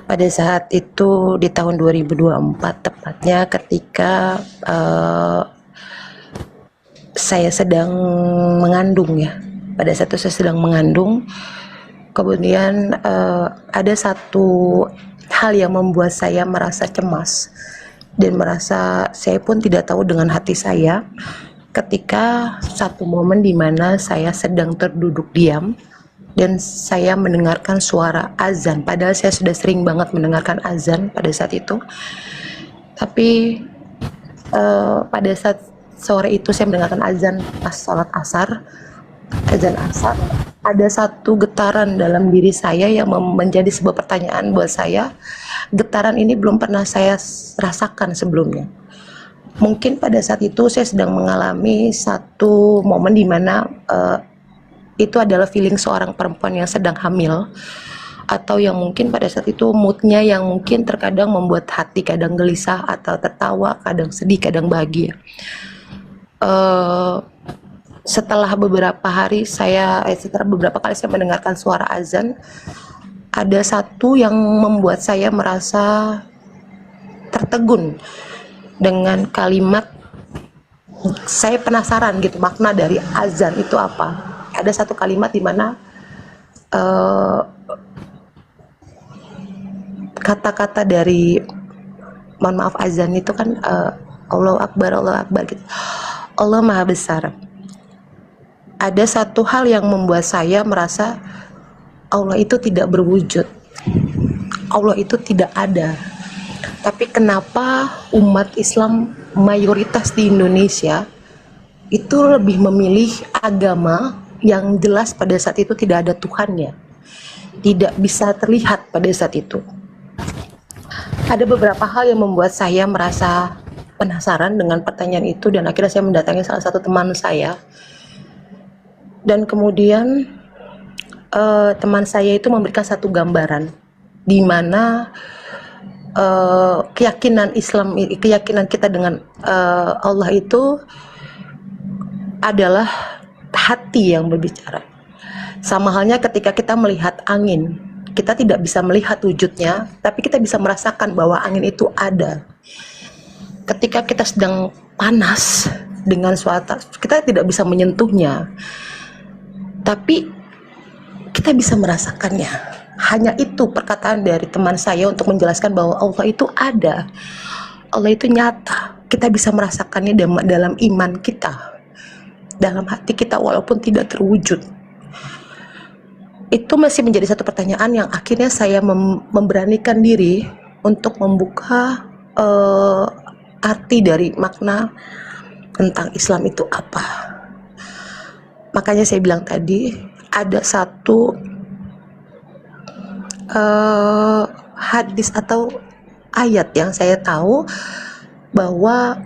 Pada saat itu di tahun 2024 tepatnya ketika saya sedang mengandung ya. Pada saat itu saya sedang mengandung, kemudian ada satu hal yang membuat saya merasa cemas dan merasa saya pun tidak tahu dengan hati saya ketika satu momen di mana saya sedang terduduk diam dan saya mendengarkan suara azan, padahal saya sudah sering banget mendengarkan azan pada saat itu, tapi pada saat sore itu saya mendengarkan azan pas sholat asar, ada satu getaran dalam diri saya yang menjadi sebuah pertanyaan buat saya. Getaran ini belum pernah saya rasakan sebelumnya. Mungkin pada saat itu saya sedang mengalami satu momen di mana itu adalah feeling seorang perempuan yang sedang hamil, atau yang mungkin pada saat itu moodnya yang mungkin terkadang membuat hati kadang gelisah atau tertawa, kadang sedih, kadang bahagia. Setelah beberapa kali saya mendengarkan suara azan, ada satu yang membuat saya merasa tertegun dengan kalimat saya penasaran gitu makna dari azan itu apa. Ada satu kalimat di mana kata-kata dari, mohon maaf, azan itu kan Allahu Akbar gitu. Allah Maha Besar. Ada satu hal yang membuat saya merasa Allah itu tidak berwujud, Allah itu tidak ada. Tapi kenapa umat Islam mayoritas di Indonesia itu lebih memilih agama yang jelas pada saat itu tidak ada Tuhannya, tidak bisa terlihat pada saat itu. Ada beberapa hal yang membuat saya merasa penasaran dengan pertanyaan itu, dan akhirnya saya mendatangi salah satu teman saya, dan kemudian teman saya itu memberikan satu gambaran di mana keyakinan Islam, keyakinan kita dengan Allah itu adalah hati yang berbicara. Sama halnya ketika kita melihat angin, kita tidak bisa melihat wujudnya, tapi kita bisa merasakan bahwa angin itu ada. Ketika kita sedang panas dengan suatu, kita tidak bisa menyentuhnya, tapi kita bisa merasakannya. Hanya itu perkataan dari teman saya untuk menjelaskan bahwa Allah itu ada, Allah itu nyata. Kita bisa merasakannya dalam iman kita, dalam hati kita, walaupun tidak terwujud. Itu masih menjadi satu pertanyaan yang akhirnya saya memberanikan diri untuk membuka arti dari makna tentang Islam itu apa. Makanya saya bilang tadi, ada satu hadis atau ayat yang saya tahu bahwa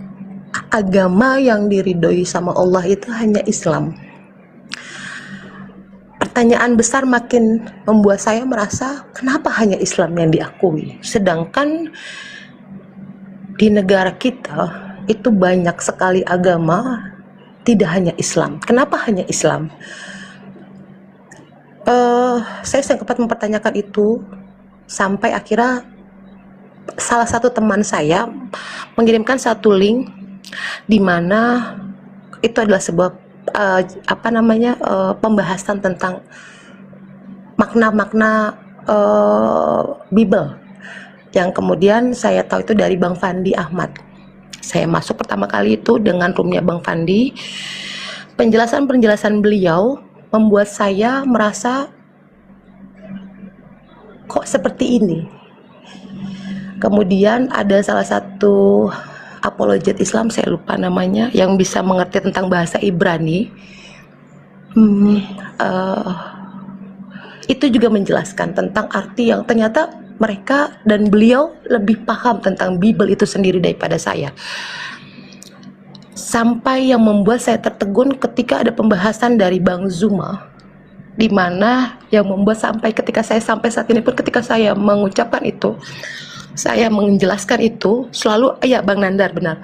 agama yang diridhoi sama Allah itu hanya Islam. Pertanyaan besar makin membuat saya merasa, kenapa hanya Islam yang diakui, sedangkan di negara kita itu banyak sekali agama, tidak hanya Islam. Kenapa hanya Islam? Saya sempat mempertanyakan itu sampai akhirnya salah satu teman saya mengirimkan satu link di mana itu adalah sebuah pembahasan tentang makna-makna Bible yang kemudian saya tahu itu dari Bang Fandi Ahmad. Saya masuk pertama kali itu dengan roomnya Bang Fandi. Penjelasan-penjelasan beliau membuat saya merasa, kok seperti ini. Kemudian ada salah satu apologet Islam, saya lupa namanya, yang bisa mengerti tentang bahasa Ibrani. Itu juga menjelaskan tentang arti yang ternyata mereka dan beliau lebih paham tentang Bible itu sendiri daripada saya. Sampai yang membuat saya tertegun ketika ada pembahasan dari Bang Zuma, di mana yang membuat sampai ketika saya sampai saat ini pun, ketika saya mengucapkan itu, saya menjelaskan itu selalu, ya Bang Nandar benar,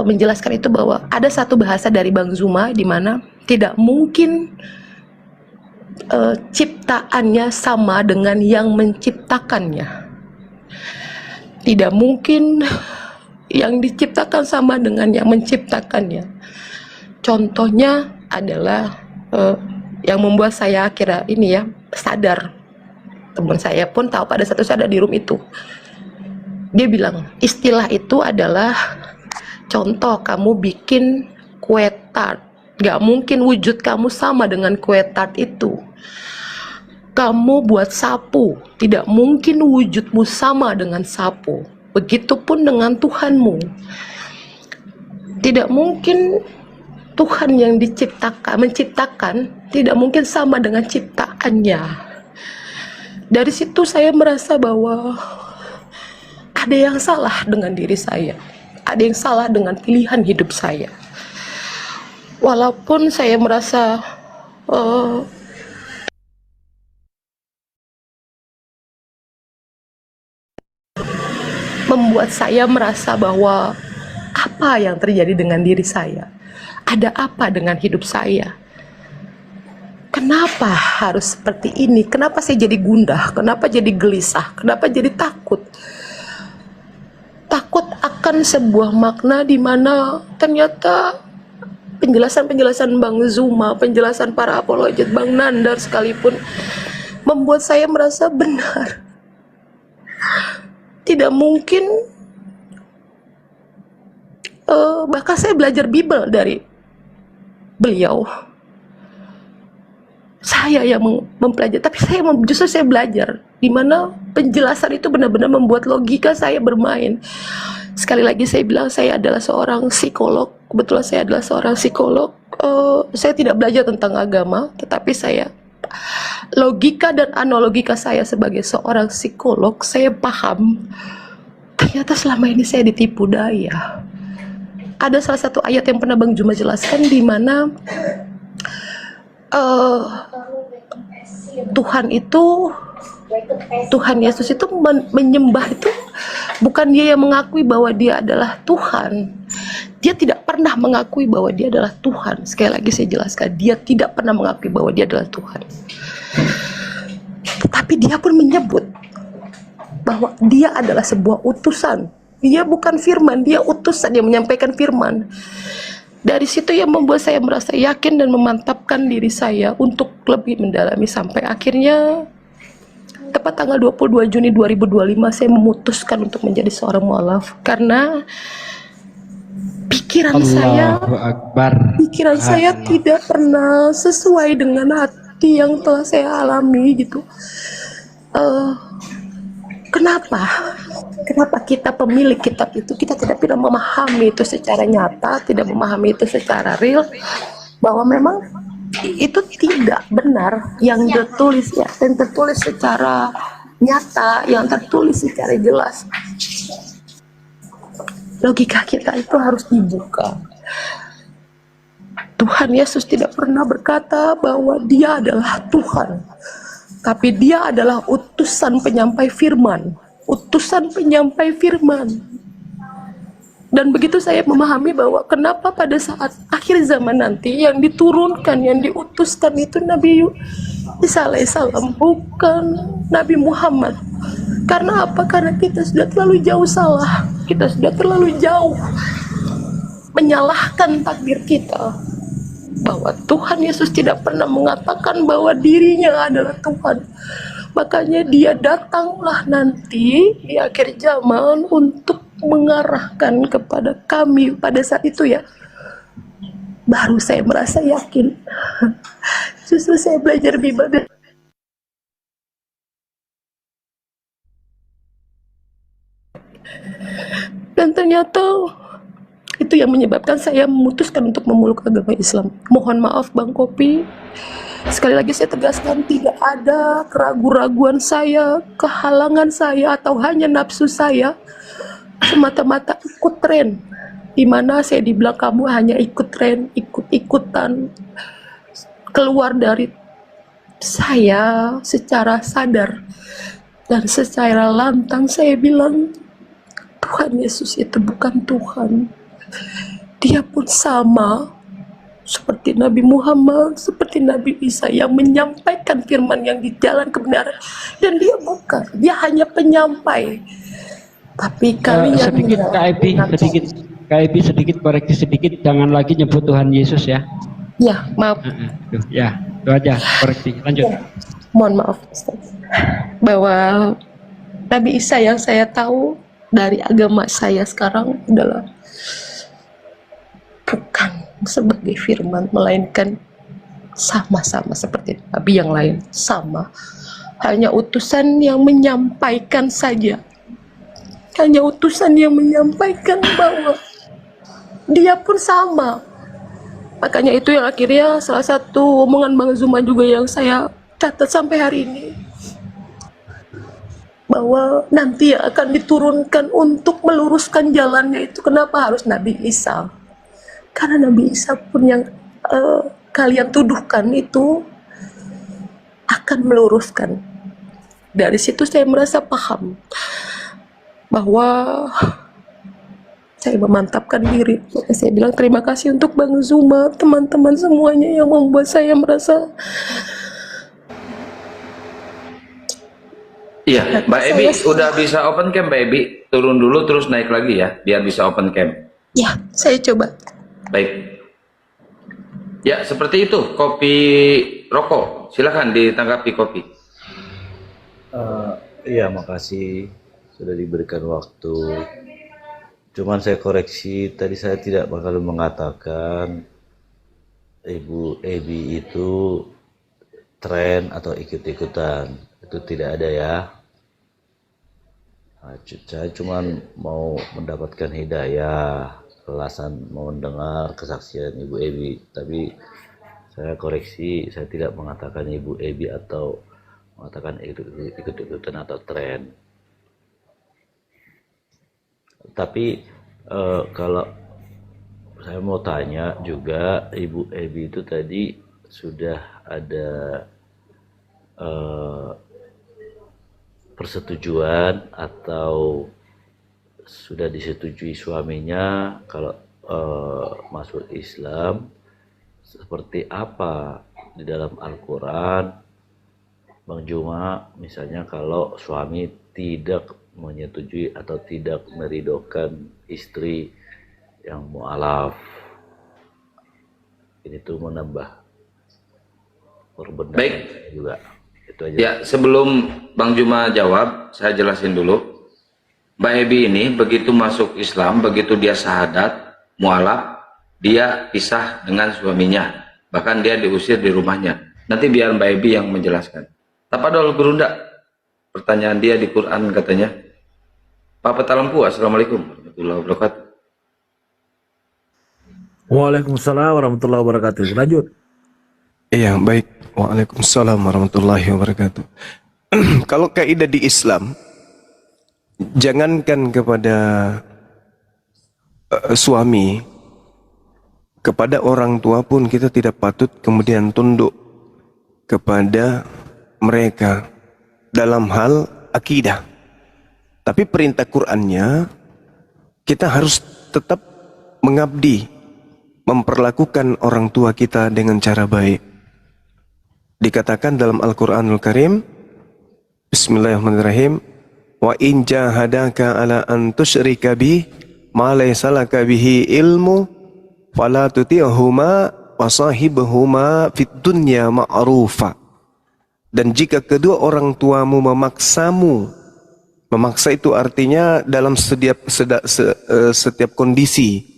menjelaskan itu bahwa ada satu bahasa dari Bang Zuma di mana tidak mungkin ciptaannya sama dengan yang menciptakannya. Tidak mungkin yang diciptakan sama dengan yang menciptakannya. Contohnya adalah yang membuat saya kira ini ya sadar. Teman saya pun tahu pada satu saat ada di room itu. Dia bilang, istilah itu adalah contoh kamu bikin kue tart. Gak mungkin wujud kamu sama dengan kue tart itu. Kamu buat sapu, tidak mungkin wujudmu sama dengan sapu. Begitupun dengan Tuhanmu. Tidak mungkin Tuhan yang menciptakan tidak mungkin sama dengan ciptaannya. Dari situ saya merasa bahwa ada yang salah dengan diri saya, ada yang salah dengan pilihan hidup saya. Walaupun saya merasa membuat saya merasa bahwa apa yang terjadi dengan diri saya, ada apa dengan hidup saya. Kenapa harus seperti ini? Kenapa saya jadi gundah? Kenapa jadi gelisah? Kenapa jadi takut? Takut akan sebuah makna di mana ternyata penjelasan-penjelasan Bang Zuma, penjelasan para apologet Bang Nandar sekalipun membuat saya merasa benar. Tidak mungkin, bahkan saya belajar Bible dari beliau. Saya yang mempelajari, tapi justru saya belajar di mana penjelasan itu benar-benar membuat logika saya bermain. Sekali lagi saya bilang saya adalah seorang psikolog. Kebetulan saya adalah seorang psikolog. Saya tidak belajar tentang agama, tetapi logika dan analogika saya sebagai seorang psikolog, saya paham ternyata selama ini saya ditipu daya. Ada salah satu ayat yang pernah Bang Zuma jelaskan di mana Tuhan Yesus itu menyembah itu bukan dia yang mengakui bahwa dia adalah Tuhan. Dia tidak pernah mengakui bahwa dia adalah Tuhan. Sekali lagi saya jelaskan, dia tidak pernah mengakui bahwa dia adalah Tuhan. Tetapi dia pun menyebut bahwa dia adalah sebuah utusan. Dia bukan firman, dia utusan yang menyampaikan firman. Dari situ yang membuat saya merasa yakin dan memantapkan diri saya untuk lebih mendalami sampai akhirnya tepat tanggal 22 Juni 2025 saya memutuskan untuk menjadi seorang mualaf karena pikiran saya tidak pernah sesuai dengan hati yang telah saya alami gitu. Kenapa kita pemilik kitab itu kita tidak pernah memahami itu secara nyata, tidak memahami itu secara real, bahwa memang itu tidak benar yang tertulis ya, yang tertulis secara nyata, yang tertulis secara jelas. Logika kita itu harus dibuka. Tuhan Yesus tidak pernah berkata bahwa dia adalah Tuhan, tapi dia adalah utusan penyampai firman. Utusan penyampai firman. Dan begitu saya memahami bahwa kenapa pada saat akhir zaman nanti yang diturunkan, yang diutuskan itu Nabi Isa alaihissalam, bukan Nabi Muhammad. Karena apa? Karena kita sudah terlalu jauh salah. Kita sudah terlalu jauh menyalahkan takdir kita. Bahwa Tuhan Yesus tidak pernah mengatakan bahwa dirinya adalah Tuhan. Makanya dia datanglah nanti di akhir zaman untuk mengarahkan kepada kami pada saat itu ya. Baru saya merasa yakin. Justru saya belajar Bible dan ternyata itu yang menyebabkan saya memutuskan untuk memeluk agama Islam. Mohon maaf Bang Kopi. Sekali lagi saya tegaskan, tidak ada keraguan-raguan saya, kehalangan saya, atau hanya nafsu saya semata-mata ikut tren. Dimana saya dibilang kamu hanya ikut tren, ikut-ikutan, keluar dari saya secara sadar. Dan secara lantang saya bilang, Tuhan Yesus itu bukan Tuhan. Dia pun sama seperti Nabi Muhammad, seperti Nabi Isa yang menyampaikan firman yang di jalan kebenaran. Dan dia bukan, dia hanya penyampai. Tapi kalian sedikit sedikit koreksi sedikit, jangan lagi nyebut Tuhan Yesus ya. Ya, maaf. Ya, itu aja koreksi. Lanjut. Ya, mohon maaf Ustaz. Bahwa Nabi Isa yang saya tahu dari agama saya sekarang adalah bukan sebagai firman, melainkan sama-sama seperti Nabi yang lain, sama. Hanya utusan yang menyampaikan saja. Hanya utusan yang menyampaikan bahwa dia pun sama. Makanya itu yang akhirnya salah satu omongan Bang Zuma juga yang saya catat sampai hari ini. Bahwa nanti akan diturunkan untuk meluruskan jalannya itu. Kenapa harus Nabi Isa? Karena Nabi Isa pun yang kalian tuduhkan itu akan meluruskan. Dari situ saya merasa paham bahwa saya memantapkan diri. Maka saya bilang terima kasih untuk Bang Zuma, teman-teman semuanya yang membuat saya merasa Iya, Mbak Ebi Saya udah bisa open cam, Mbak Ebi. Turun dulu terus naik lagi ya, biar bisa open cam. ya, saya coba. Baik. Ya, seperti itu. Kopi rokok. Silakan ditanggapi kopi. Iya, makasih sudah diberikan waktu. Cuman saya koreksi, tadi saya tidak bakal mengatakan Ibu Ebi itu tren atau ikut-ikutan. Itu tidak ada ya. Nah, saya cuman mau mendapatkan hidayah, alasan mau mendengar kesaksian Ibu Ebi. Tapi saya koreksi, saya tidak mengatakan Ibu Ebi atau mengatakan ikut-ikutan atau tren. Tapi kalau saya mau tanya juga, Ibu Ebi itu tadi sudah ada persetujuan atau sudah disetujui suaminya kalau masuk Islam, seperti apa di dalam Al-Quran, Bang Juma, misalnya kalau suami tidak menyetujui atau tidak meridokan istri yang mu'alaf, ini tuh menambah perbedaan. Baik. Juga itu aja. Ya, sebelum Bang Juma jawab, saya jelasin dulu. Mbak Ebi ini begitu masuk Islam, begitu dia syahadat, mu'alaf, dia pisah dengan suaminya. Bahkan dia diusir di rumahnya. Nanti biar Mbak Ebi yang menjelaskan. Tapadol Gerunda, pertanyaan dia di Quran katanya. Pak Petalampu, Assalamualaikum warahmatullahi wabarakatuh. Waalaikumsalam warahmatullahi wabarakatuh. Lanjut. Iya, baik. Waalaikumsalam warahmatullahi wabarakatuh. Kalau kaidah di Islam, jangankan kepada suami, kepada orang tua pun kita tidak patut kemudian tunduk kepada mereka dalam hal akidah. Tapi perintah Qur'annya, kita harus tetap mengabdi, memperlakukan orang tua kita dengan cara baik. Dikatakan dalam Al-Quranul Karim, Bismillahirrahmanirrahim, wa in jahadaka ala an tusyrika bi ma laysa laka bihi ilmu fala tuti'huma wa sahibhuma fid dunya ma'rufa. Dan jika kedua orang tuamu memaksamu, memaksa itu artinya dalam setiap kondisi,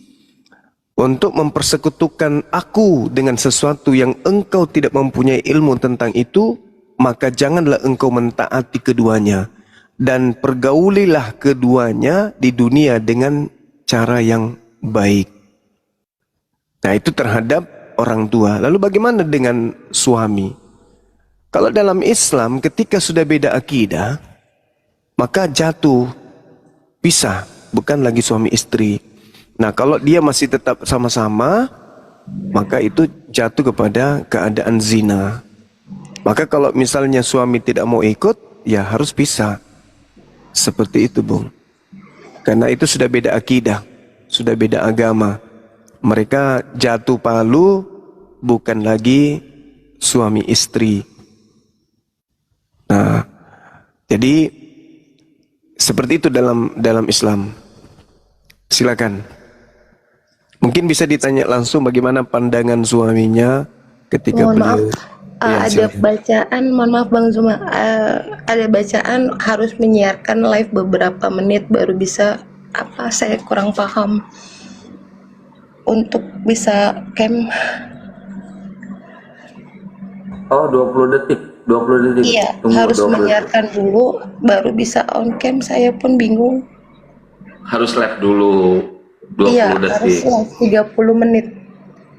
untuk mempersekutukan aku dengan sesuatu yang engkau tidak mempunyai ilmu tentang itu, maka janganlah engkau mentaati keduanya, dan pergaulilah keduanya di dunia dengan cara yang baik. Nah, itu terhadap orang tua. Lalu bagaimana dengan suami? Kalau dalam Islam ketika sudah beda akidah, maka jatuh, pisah, bukan lagi suami istri. Nah, kalau dia masih tetap sama-sama, maka itu jatuh kepada keadaan zina. Maka kalau misalnya suami tidak mau ikut, ya harus pisah. Seperti itu, Bung. Karena itu sudah beda akidah, sudah beda agama. Mereka jatuh palu, bukan lagi suami istri. Nah, jadi seperti itu dalam Islam. Silakan. Mungkin bisa ditanya langsung bagaimana pandangan suaminya ketika Mohon maaf, beliau. Ya, ada silakan. bacaan, mohon maaf Bang Zuma, ada bacaan harus menyiarkan live beberapa menit baru bisa, apa saya kurang paham untuk bisa cam. Oh, 20 detik. 20 detik. Iya, Tunggu harus 20 detik. menyiarkan dulu baru bisa on cam. Saya pun bingung. Harus live dulu 20 Iya, harus detik. live 30 menit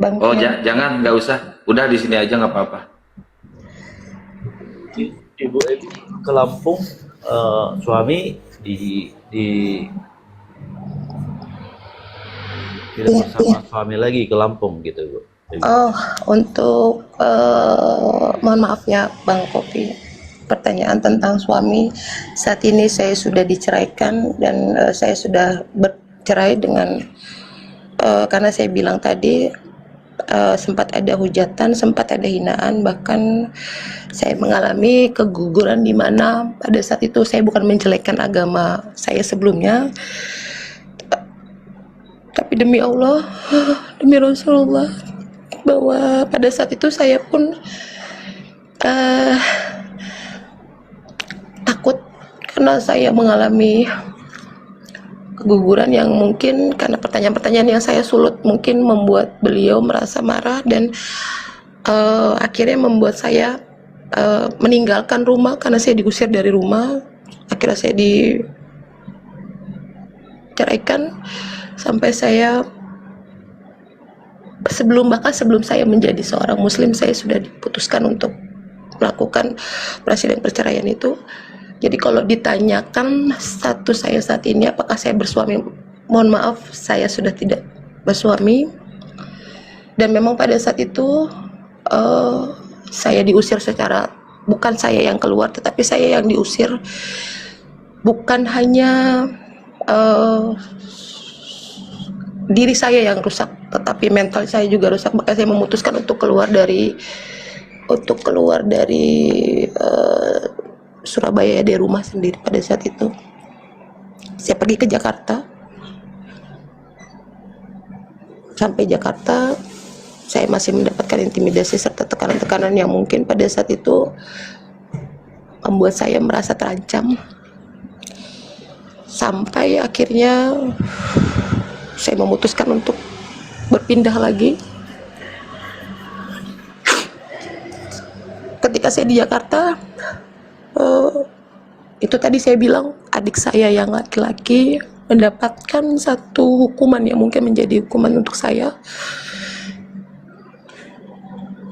Bang Oh, Cam. jangan, nggak usah. Udah di sini aja nggak apa-apa. Ibu Ebi ke Lampung, suami tidak Iya, bersama suami lagi ke Lampung gitu, Bu. Ebi. Oh, untuk mohon maaf ya Bang Kopi, pertanyaan tentang suami, saat ini saya sudah diceraikan dan saya sudah bercerai dengan karena saya bilang tadi sempat ada hujatan, sempat ada hinaan, bahkan saya mengalami keguguran di mana pada saat itu saya bukan menjelekkan agama saya sebelumnya, tapi demi Allah, demi Rasulullah, bahwa pada saat itu saya pun takut karena saya mengalami keguguran yang mungkin karena pertanyaan-pertanyaan yang saya sulut mungkin membuat beliau merasa marah dan akhirnya membuat saya meninggalkan rumah karena saya diusir dari rumah. Akhirnya saya diceraikan sampai saya bahkan sebelum saya menjadi seorang muslim saya sudah diputuskan untuk melakukan presiden perceraian itu. Jadi kalau ditanyakan status saya saat ini apakah saya bersuami, mohon maaf saya sudah tidak bersuami. Dan memang pada saat itu saya diusir secara, bukan saya yang keluar tetapi saya yang diusir. Bukan hanya diri saya yang rusak tetapi mental saya juga rusak, maka saya memutuskan untuk keluar dari Surabaya, dari rumah sendiri. Pada saat itu saya pergi ke Jakarta. Sampai Jakarta saya masih mendapatkan intimidasi serta tekanan-tekanan yang mungkin pada saat itu membuat saya merasa terancam, sampai akhirnya saya memutuskan untuk berpindah lagi. Ketika saya di Jakarta, itu tadi saya bilang adik saya yang laki-laki mendapatkan satu hukuman yang mungkin menjadi hukuman untuk saya.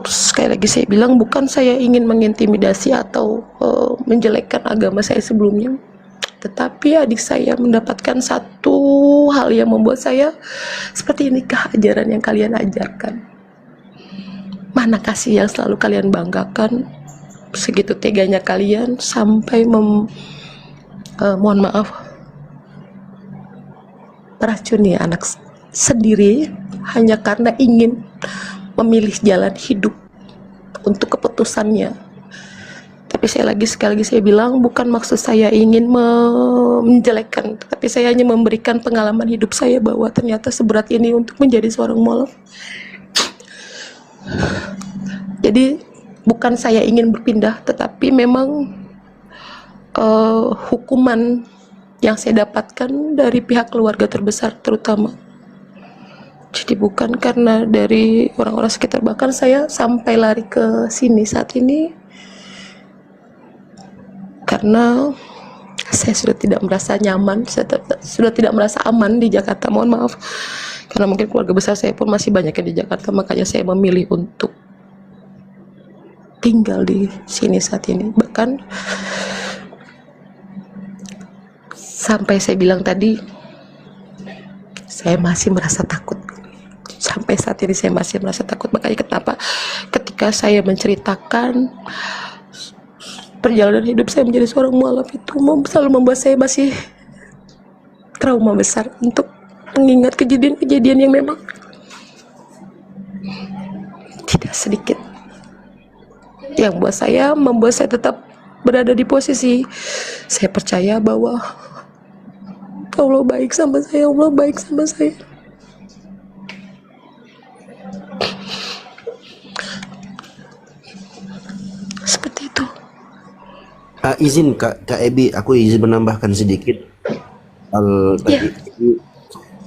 Sekali lagi saya bilang bukan saya ingin mengintimidasi atau menjelekkan agama saya sebelumnya, tetapi adik saya mendapatkan satu hal yang membuat saya seperti inikah ajaran yang kalian ajarkan? Mana kasih yang selalu kalian banggakan? Segitu teganya kalian sampai mohon maaf meracuni anak sendiri hanya karena ingin memilih jalan hidup untuk keputusannya. Tapi sekali lagi saya bilang bukan maksud saya ingin menjelekkan, tapi saya hanya memberikan pengalaman hidup saya bahwa ternyata seberat ini untuk menjadi seorang mualaf. Jadi bukan saya ingin berpindah, tetapi memang hukuman yang saya dapatkan dari pihak keluarga terbesar terutama. Jadi bukan karena dari orang-orang sekitar, bahkan saya sampai lari ke sini saat ini karena saya sudah tidak merasa nyaman, saya sudah tidak merasa aman di Jakarta. Mohon maaf, karena mungkin keluarga besar saya pun masih banyak di Jakarta, makanya saya memilih untuk tinggal di sini saat ini. Bahkan sampai saya bilang tadi, saya masih merasa takut. Sampai saat ini saya masih merasa takut. Makanya kenapa ketika saya menceritakan perjalanan hidup saya menjadi seorang mualaf itu selalu membuat saya masih trauma besar untuk mengingat kejadian-kejadian yang memang tidak sedikit yang membuat saya tetap berada di posisi saya percaya bahwa Allah baik sama saya, Allah baik sama saya. Seperti itu. Izin Kak Ebi, aku izin menambahkan sedikit hal tadi.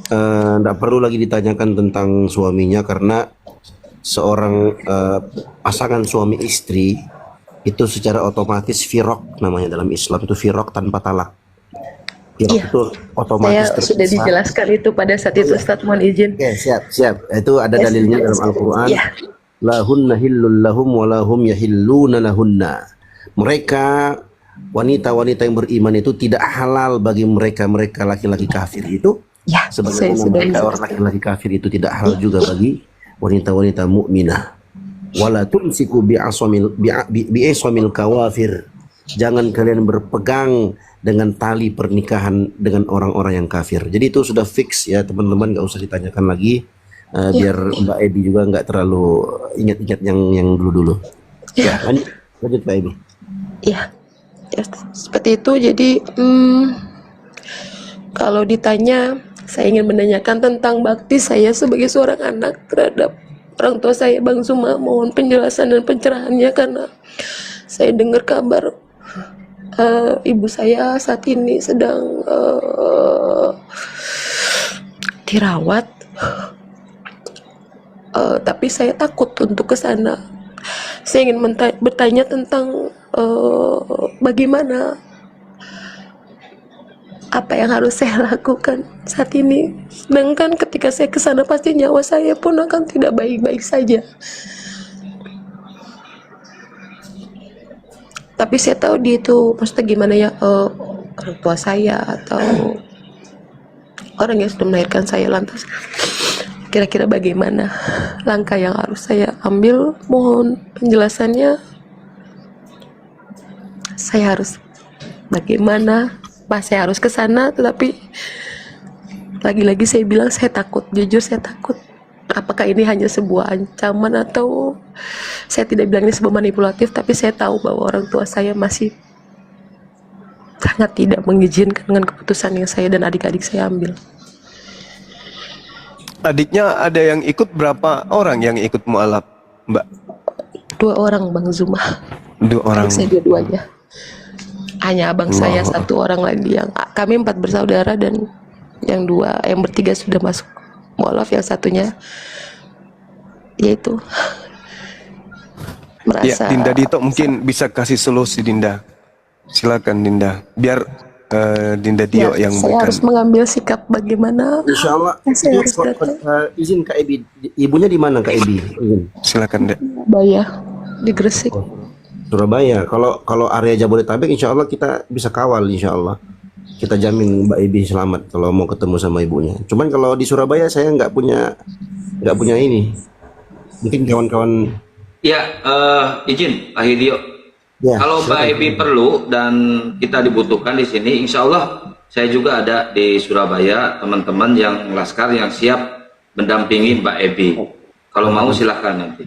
Tidak perlu lagi ditanyakan tentang suaminya karena seorang pasangan suami istri itu secara otomatis firok namanya dalam Islam, itu firok tanpa talak. Firok itu otomatis saya sudah dijelaskan itu pada saat itu, Ustaz, mohon izin. Oke, siap. Itu ada dalilnya dalam Al-Quran. Lahunna hillul lahum wa lahum yahilluna lahunna. Mereka wanita-wanita yang beriman itu tidak halal bagi mereka laki-laki kafir itu. Sebagaimana mereka orang laki-laki kafir itu tidak halal juga bagi wanita-wanita mukminah. Wala tumsiku bi'asamil kawafir. Jangan kalian berpegang dengan tali pernikahan dengan orang-orang yang kafir. Jadi itu sudah fix ya teman-teman, nggak usah ditanyakan lagi Ya. biar Mbak Ebi juga nggak terlalu ingat-ingat yang dulu-dulu. Ya, lanjut Mbak Ebi. Ya, ya, seperti itu. Jadi, kalau ditanya, saya ingin menanyakan tentang bakti saya sebagai seorang anak terhadap orang tua saya, Bang Zuma. Mohon penjelasan dan pencerahannya karena saya dengar kabar ibu saya saat ini sedang dirawat. Tapi saya takut untuk ke sana. Saya ingin bertanya tentang bagaimana, apa yang harus saya lakukan saat ini. Sedangkan ketika saya ke sana pasti nyawa saya pun akan tidak baik-baik saja. Tapi saya tahu dia itu maksudnya gimana ya, orang tua saya atau orang yang sudah melahirkan saya. Lantas kira-kira bagaimana langkah yang harus saya ambil? Mohon penjelasannya. Saya harus bagaimana? Saya harus ke sana, tetapi lagi-lagi saya bilang saya takut. Jujur saya takut. Apakah ini hanya sebuah ancaman atau saya tidak bilang ini sebuah manipulatif, tapi saya tahu bahwa orang tua saya masih sangat tidak mengizinkan dengan keputusan yang saya dan adik-adik saya ambil. Adiknya ada yang ikut, berapa orang yang ikut mualaf, Mbak? 2 orang, Bang Zuma. 2 orang. Saya dua-duanya. Hanya abang saya 1 orang lagi. Yang kami 4 bersaudara dan yang bertiga sudah masuk mualaf, yang satunya yaitu merasa. Ya, Dinda Dito mungkin bisa kasih solusi, Dinda. Silakan Dinda. Biar Dinda Dio yang saya harus mengambil sikap bagaimana. Insya Allah. Saya harus datang. Izin Kak Ebi, ibunya di mana Kak Ebi? Izin. Silakan, Dek. Surabaya, di Gresik. Surabaya. Kalau area Jabodetabek, insya Allah kita bisa kawal, insya Allah. Kita jamin Mbak Ebi selamat kalau mau ketemu sama ibunya. Cuman kalau di Surabaya saya nggak punya ini. Mungkin kawan-kawan. Ya, izin Pak Hidio. Ya, Kalau Mbak silakan. Ebi perlu dan kita dibutuhkan di sini, insya Allah saya juga ada di Surabaya, teman-teman yang laskar yang siap mendampingi Mbak Ebi. Kalau mau silahkan nanti.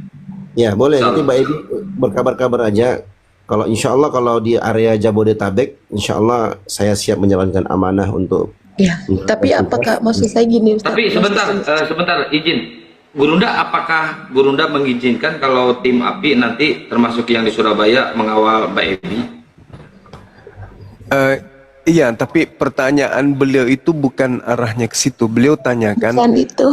Ya boleh, Insya nanti Allah. Mbak Ebi berkabar-kabar aja. Kalau insya Allah kalau di area Jabodetabek, insya Allah saya siap menjalankan amanah untuk. Ya, tapi apakah maksud saya gini, Ustaz? Tapi sebentar izin. Gurunda, apakah Gurunda mengizinkan kalau tim API nanti termasuk yang di Surabaya mengawal Mbak Ebi? Iya, tapi pertanyaan beliau itu bukan arahnya ke situ. Beliau tanyakan Bukan itu.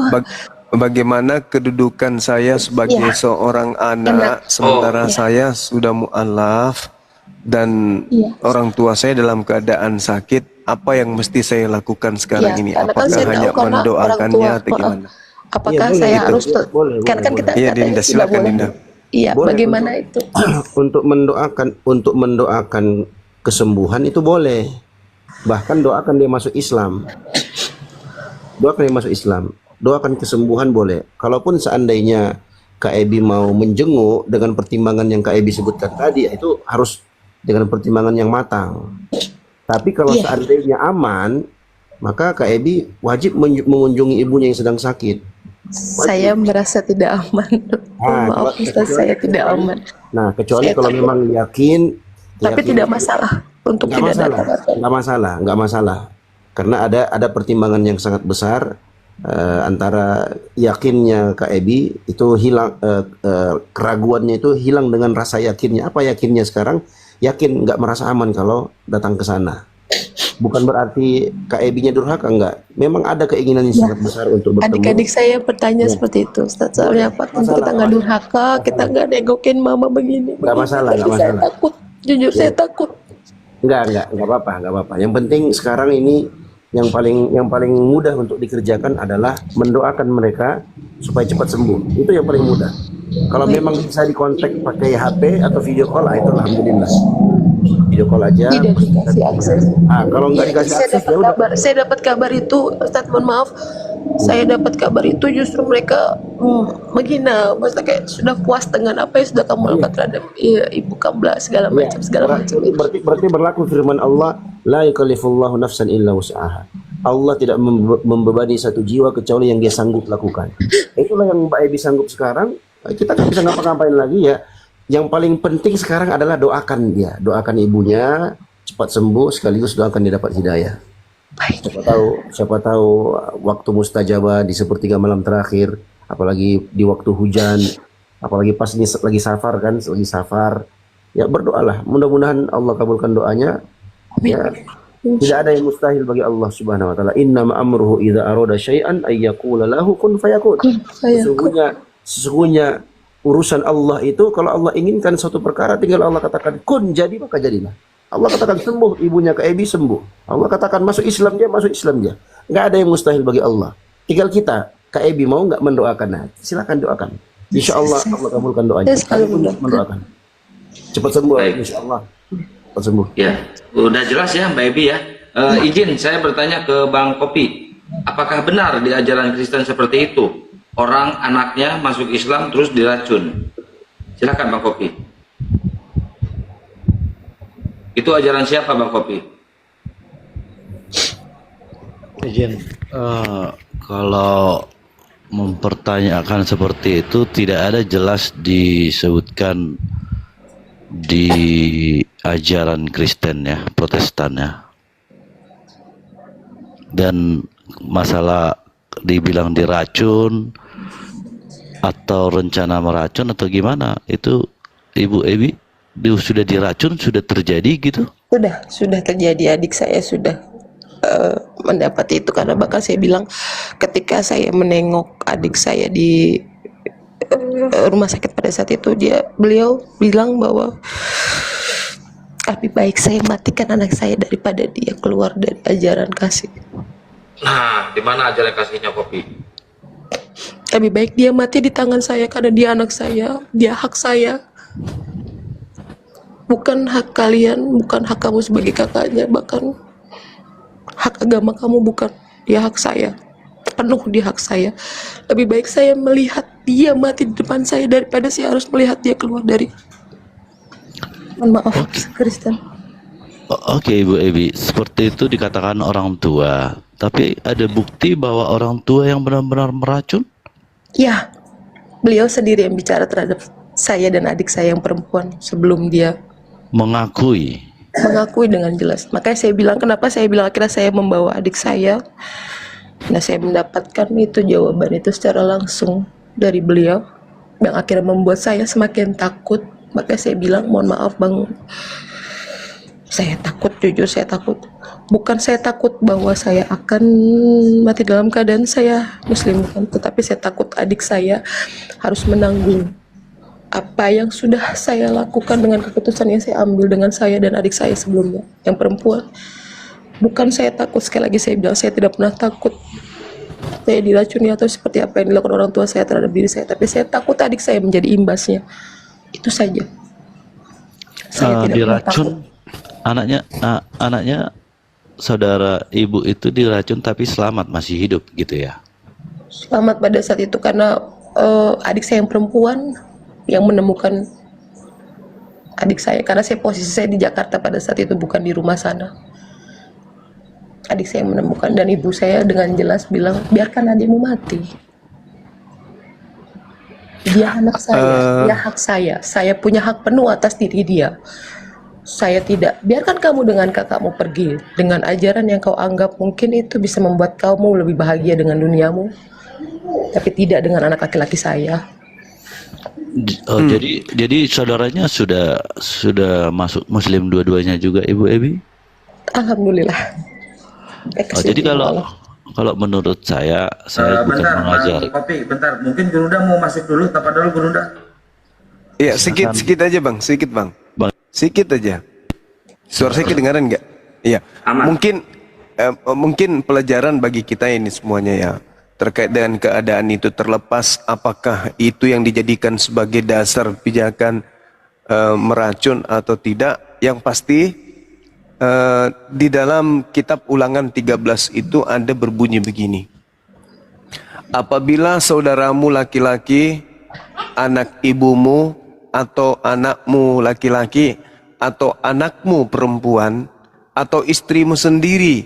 bagaimana kedudukan saya sebagai Iya. seorang anak, sementara iya. saya sudah mu'alaf dan Iya. orang tua saya dalam keadaan sakit. Apa yang mesti saya lakukan sekarang Ya, ini? karena kan Apakah saya tahu hanya karena orang mendoakannya tua, atau gimana? apakah Iya, boleh, saya gitu. harus Boleh, kan boleh. kita Iya, katanya Dinda, tidak silakan, boleh. Dinda. Iya, Boleh, bagaimana itu? untuk mendoakan kesembuhan itu boleh. Bahkan doakan dia masuk Islam. Doakan dia masuk Islam. Doakan kesembuhan boleh. Kalaupun seandainya Kak Ebi mau menjenguk dengan pertimbangan yang Kak Ebi sebutkan tadi, itu harus dengan pertimbangan yang matang. Tapi kalau Iya. seandainya aman, maka Kak Ebi wajib mengunjungi ibunya yang sedang sakit. Saya merasa tidak aman. Maaf, Ustaz, saya tidak aman. Nah, kecuali Saya kalau takut. memang yakin. Tapi tidak masalah untuk Nggak tidak masalah, datang. nggak masalah. Karena ada pertimbangan yang sangat besar antara yakinnya Kak Ebi itu hilang, keraguannya itu hilang dengan rasa yakinnya. Apa yakinnya sekarang? Yakin nggak merasa aman kalau datang ke sana. Bukan berarti Kak Ebi-nya durhaka, enggak. Memang ada keinginan yang sangat besar untuk bertemu. Adik-adik saya bertanya Ya. seperti itu, Ustaz. Soalnya apa? Masalah, Kita nggak durhaka, kita nggak negokin mama begini. Nggak masalah, Tapi nggak saya masalah. takut. Jujur saya takut. Enggak apa-apa. Yang penting sekarang ini yang paling mudah untuk dikerjakan adalah mendoakan mereka supaya cepat sembuh. Itu yang paling mudah. Kalau memang bisa dikontak pakai HP atau video call, itu alhamdulillah. Video call aja. Tidak dikasih akses. Kalau nggak Iya, dikasih saya akses dapat ya udah. kabar. Saya dapat kabar itu, Ustaz, mohon maaf. Saya dapat kabar itu justru mereka menghina, maksudnya kayak sudah puas dengan apa yang sudah kamu lakukan terhadap ibu kamu lah, segala macam itu. Berarti berlaku firman Allah, la yukallifullahu nafsan illa wus'aha. Allah tidak membebani satu jiwa kecuali yang dia sanggup lakukan. Itulah yang Mbak Ebi sanggup sekarang. Kita nggak bisa ngapa-ngapain lagi ya. Yang paling penting sekarang adalah doakan dia, doakan ibunya cepat sembuh, sekaligus doakan dia dapat hidayah. Siapa tahu waktu mustajabah di sepertiga malam terakhir, apalagi di waktu hujan, apalagi pas ini lagi safar kan, lagi safar. Ya berdoalah, mudah-mudahan Allah kabulkan doanya. Ya, tidak ada yang mustahil bagi Allah Subhanahu wa taala. Innama amruhu idza arada syai'an ay yaqula lahu kun fayakun. Sesungguhnya urusan Allah itu kalau Allah inginkan suatu perkara tinggal Allah katakan kun, jadi maka jadilah. Allah katakan sembuh ibunya Kak Ebi, sembuh. Allah katakan masuk Islam dia, masuk Islam dia. Nggak ada yang mustahil bagi Allah. Tinggal kita, Kak Ebi mau nggak mendoakan? Nah, silakan doakan. Insya Allah Allah kabulkan doanya. Mendoakan. Cepat sembuh, insya Allah. Cepat sembuh. Ya, udah jelas ya Mbak Ebi ya. Izin saya bertanya ke Bang Kopi, apakah benar di ajaran Kristen seperti itu? Orang anaknya masuk Islam terus diracun. Silakan Bang Kopi. Itu ajaran siapa Bang Kopi? Izin, kalau mempertanyakan seperti itu tidak ada jelas disebutkan di ajaran Kristen ya, Protestan ya. Dan masalah dibilang diracun atau rencana meracun atau gimana, itu Ibu Ebi sudah diracun, sudah terjadi gitu? Sudah terjadi. Adik saya sudah mendapat itu, karena bahkan saya bilang ketika saya menengok adik saya di rumah sakit pada saat itu, beliau bilang bahwa lebih baik saya matikan anak saya daripada dia keluar dari ajaran kasih. Nah, di mana ajaran kasihnya Kopi? Lebih baik dia mati di tangan saya karena dia anak saya, dia hak saya. Bukan hak kalian, bukan hak kamu sebagai kakaknya, bahkan hak agama kamu bukan, dia hak saya. Penuh di hak saya. Lebih baik saya melihat dia mati di depan saya daripada saya harus melihat dia keluar dari. Mohon maaf, Kristen. Oke, Ibu Ebi, seperti itu dikatakan orang tua. Tapi ada bukti bahwa orang tua yang benar-benar meracun? Ya, beliau sendiri yang bicara terhadap saya dan adik saya yang perempuan sebelum dia mengakui dengan jelas. Makanya saya bilang, kenapa saya bilang akhirnya saya membawa adik saya. Nah, saya mendapatkan itu jawaban itu secara langsung dari beliau yang akhirnya membuat saya semakin takut. Makanya saya bilang, mohon maaf Bang, saya takut, jujur saya takut. Bukan saya takut bahwa saya akan mati dalam keadaan saya muslim, bukan, tetapi saya takut adik saya harus menanggung apa yang sudah saya lakukan dengan keputusan yang saya ambil dengan saya dan adik saya sebelumnya yang perempuan. Bukan saya takut, sekali lagi saya bilang saya tidak pernah takut saya diracuni atau seperti apa yang dilakukan orang tua saya terhadap diri saya, tapi saya takut adik saya menjadi imbasnya. Itu saja. Saya tidak pernah takut. Anaknya saudara ibu itu diracun tapi selamat, masih hidup gitu ya? Selamat pada saat itu karena adik saya yang perempuan yang menemukan adik saya, karena posisi saya di Jakarta pada saat itu, bukan di rumah sana. Adik saya yang menemukan dan ibu saya dengan jelas bilang, biarkan adikmu mati. Dia anak saya, dia hak saya punya hak penuh atas diri dia. Saya tidak, biarkan kamu dengan kakakmu pergi dengan ajaran yang kau anggap mungkin itu bisa membuat kamu lebih bahagia dengan duniamu, tapi tidak dengan anak laki-laki saya. Oh, jadi saudaranya sudah masuk Muslim dua-duanya juga, Ibu Ebi? Alhamdulillah. Oh, jadi kalau menurut saya bukan mengajar. Bentar, mungkin Guruda mau masuk dulu, tapa dulu Guruda. Iya, sedikit aja Bang, sedikit Bang. Sedikit aja. Suara saya kedengaran nggak? Iya. Mungkin pelajaran bagi kita ini semuanya ya, terkait dengan keadaan itu, terlepas apakah itu yang dijadikan sebagai dasar pijakan meracun atau tidak. Yang pasti di dalam kitab Ulangan 13 itu ada berbunyi begini: apabila saudaramu laki-laki, anak ibumu, atau anakmu laki-laki, atau anakmu perempuan, atau istrimu sendiri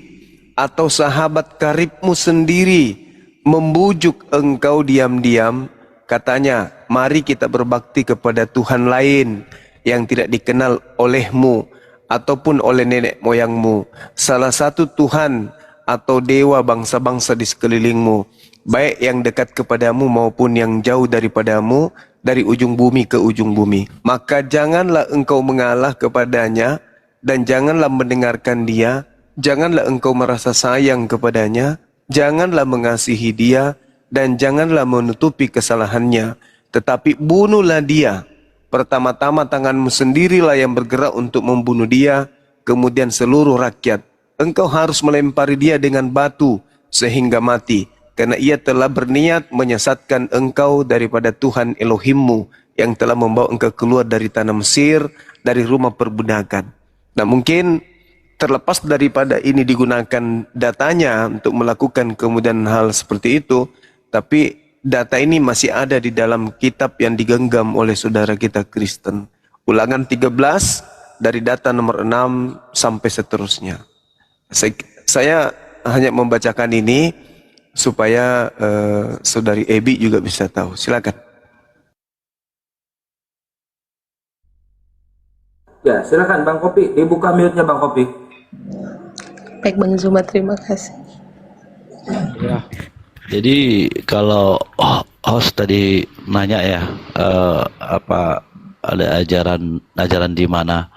atau sahabat karibmu sendiri membujuk engkau diam-diam, katanya, mari kita berbakti kepada Tuhan lain yang tidak dikenal olehmu ataupun oleh nenek moyangmu, salah satu Tuhan atau dewa bangsa-bangsa di sekelilingmu, baik yang dekat kepadamu maupun yang jauh daripadamu, dari ujung bumi ke ujung bumi. Maka janganlah engkau mengalah kepadanya, dan janganlah mendengarkan dia, janganlah engkau merasa sayang kepadanya, janganlah mengasihi dia, dan janganlah menutupi kesalahannya, tetapi bunuhlah dia. Pertama-tama tanganmu sendirilah yang bergerak untuk membunuh dia, kemudian seluruh rakyat. Engkau harus melempari dia dengan batu sehingga mati, karena ia telah berniat menyesatkan engkau daripada Tuhan Elohimmu yang telah membawa engkau keluar dari tanah Mesir, dari rumah perbudakan. Nah, mungkin terlepas daripada ini digunakan datanya untuk melakukan kemudian hal seperti itu, tapi data ini masih ada di dalam kitab yang digenggam oleh saudara kita Kristen. Ulangan 13 dari data nomor 6 sampai seterusnya. Saya hanya membacakan ini supaya saudari Ebi juga bisa tahu. Silakan. Ya, silakan Bang Kopi, dibuka mute-nya Bang Kopi. Baik Bang Zuma, terima kasih. Ya. Jadi kalau host tadi nanya ya, apa ada ajaran di mana?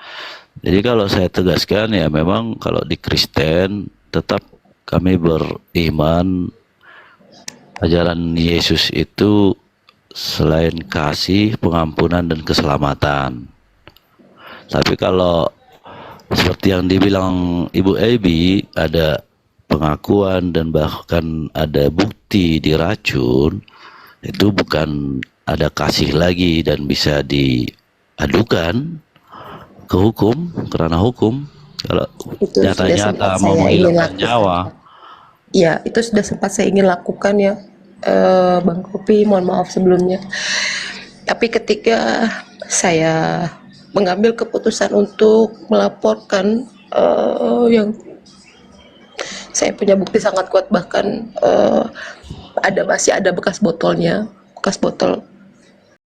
Jadi kalau saya tegaskan ya, memang kalau di Kristen tetap kami beriman ajaran Yesus itu selain kasih, pengampunan dan keselamatan. Tapi kalau seperti yang dibilang Ibu Ebi, ada pengakuan dan bahkan ada bukti diracun, itu bukan ada kasih lagi dan bisa diadukan ke hukum, karena hukum kalau Itu sudah sempat nyata-nyata mau saya ingin menghilangkan lakukan. nyawa. Ya, itu sudah sempat saya ingin lakukan ya, Bang Kopi, mohon maaf sebelumnya. Tapi ketika saya mengambil keputusan untuk melaporkan, yang saya punya bukti sangat kuat, bahkan masih ada bekas botolnya, bekas botol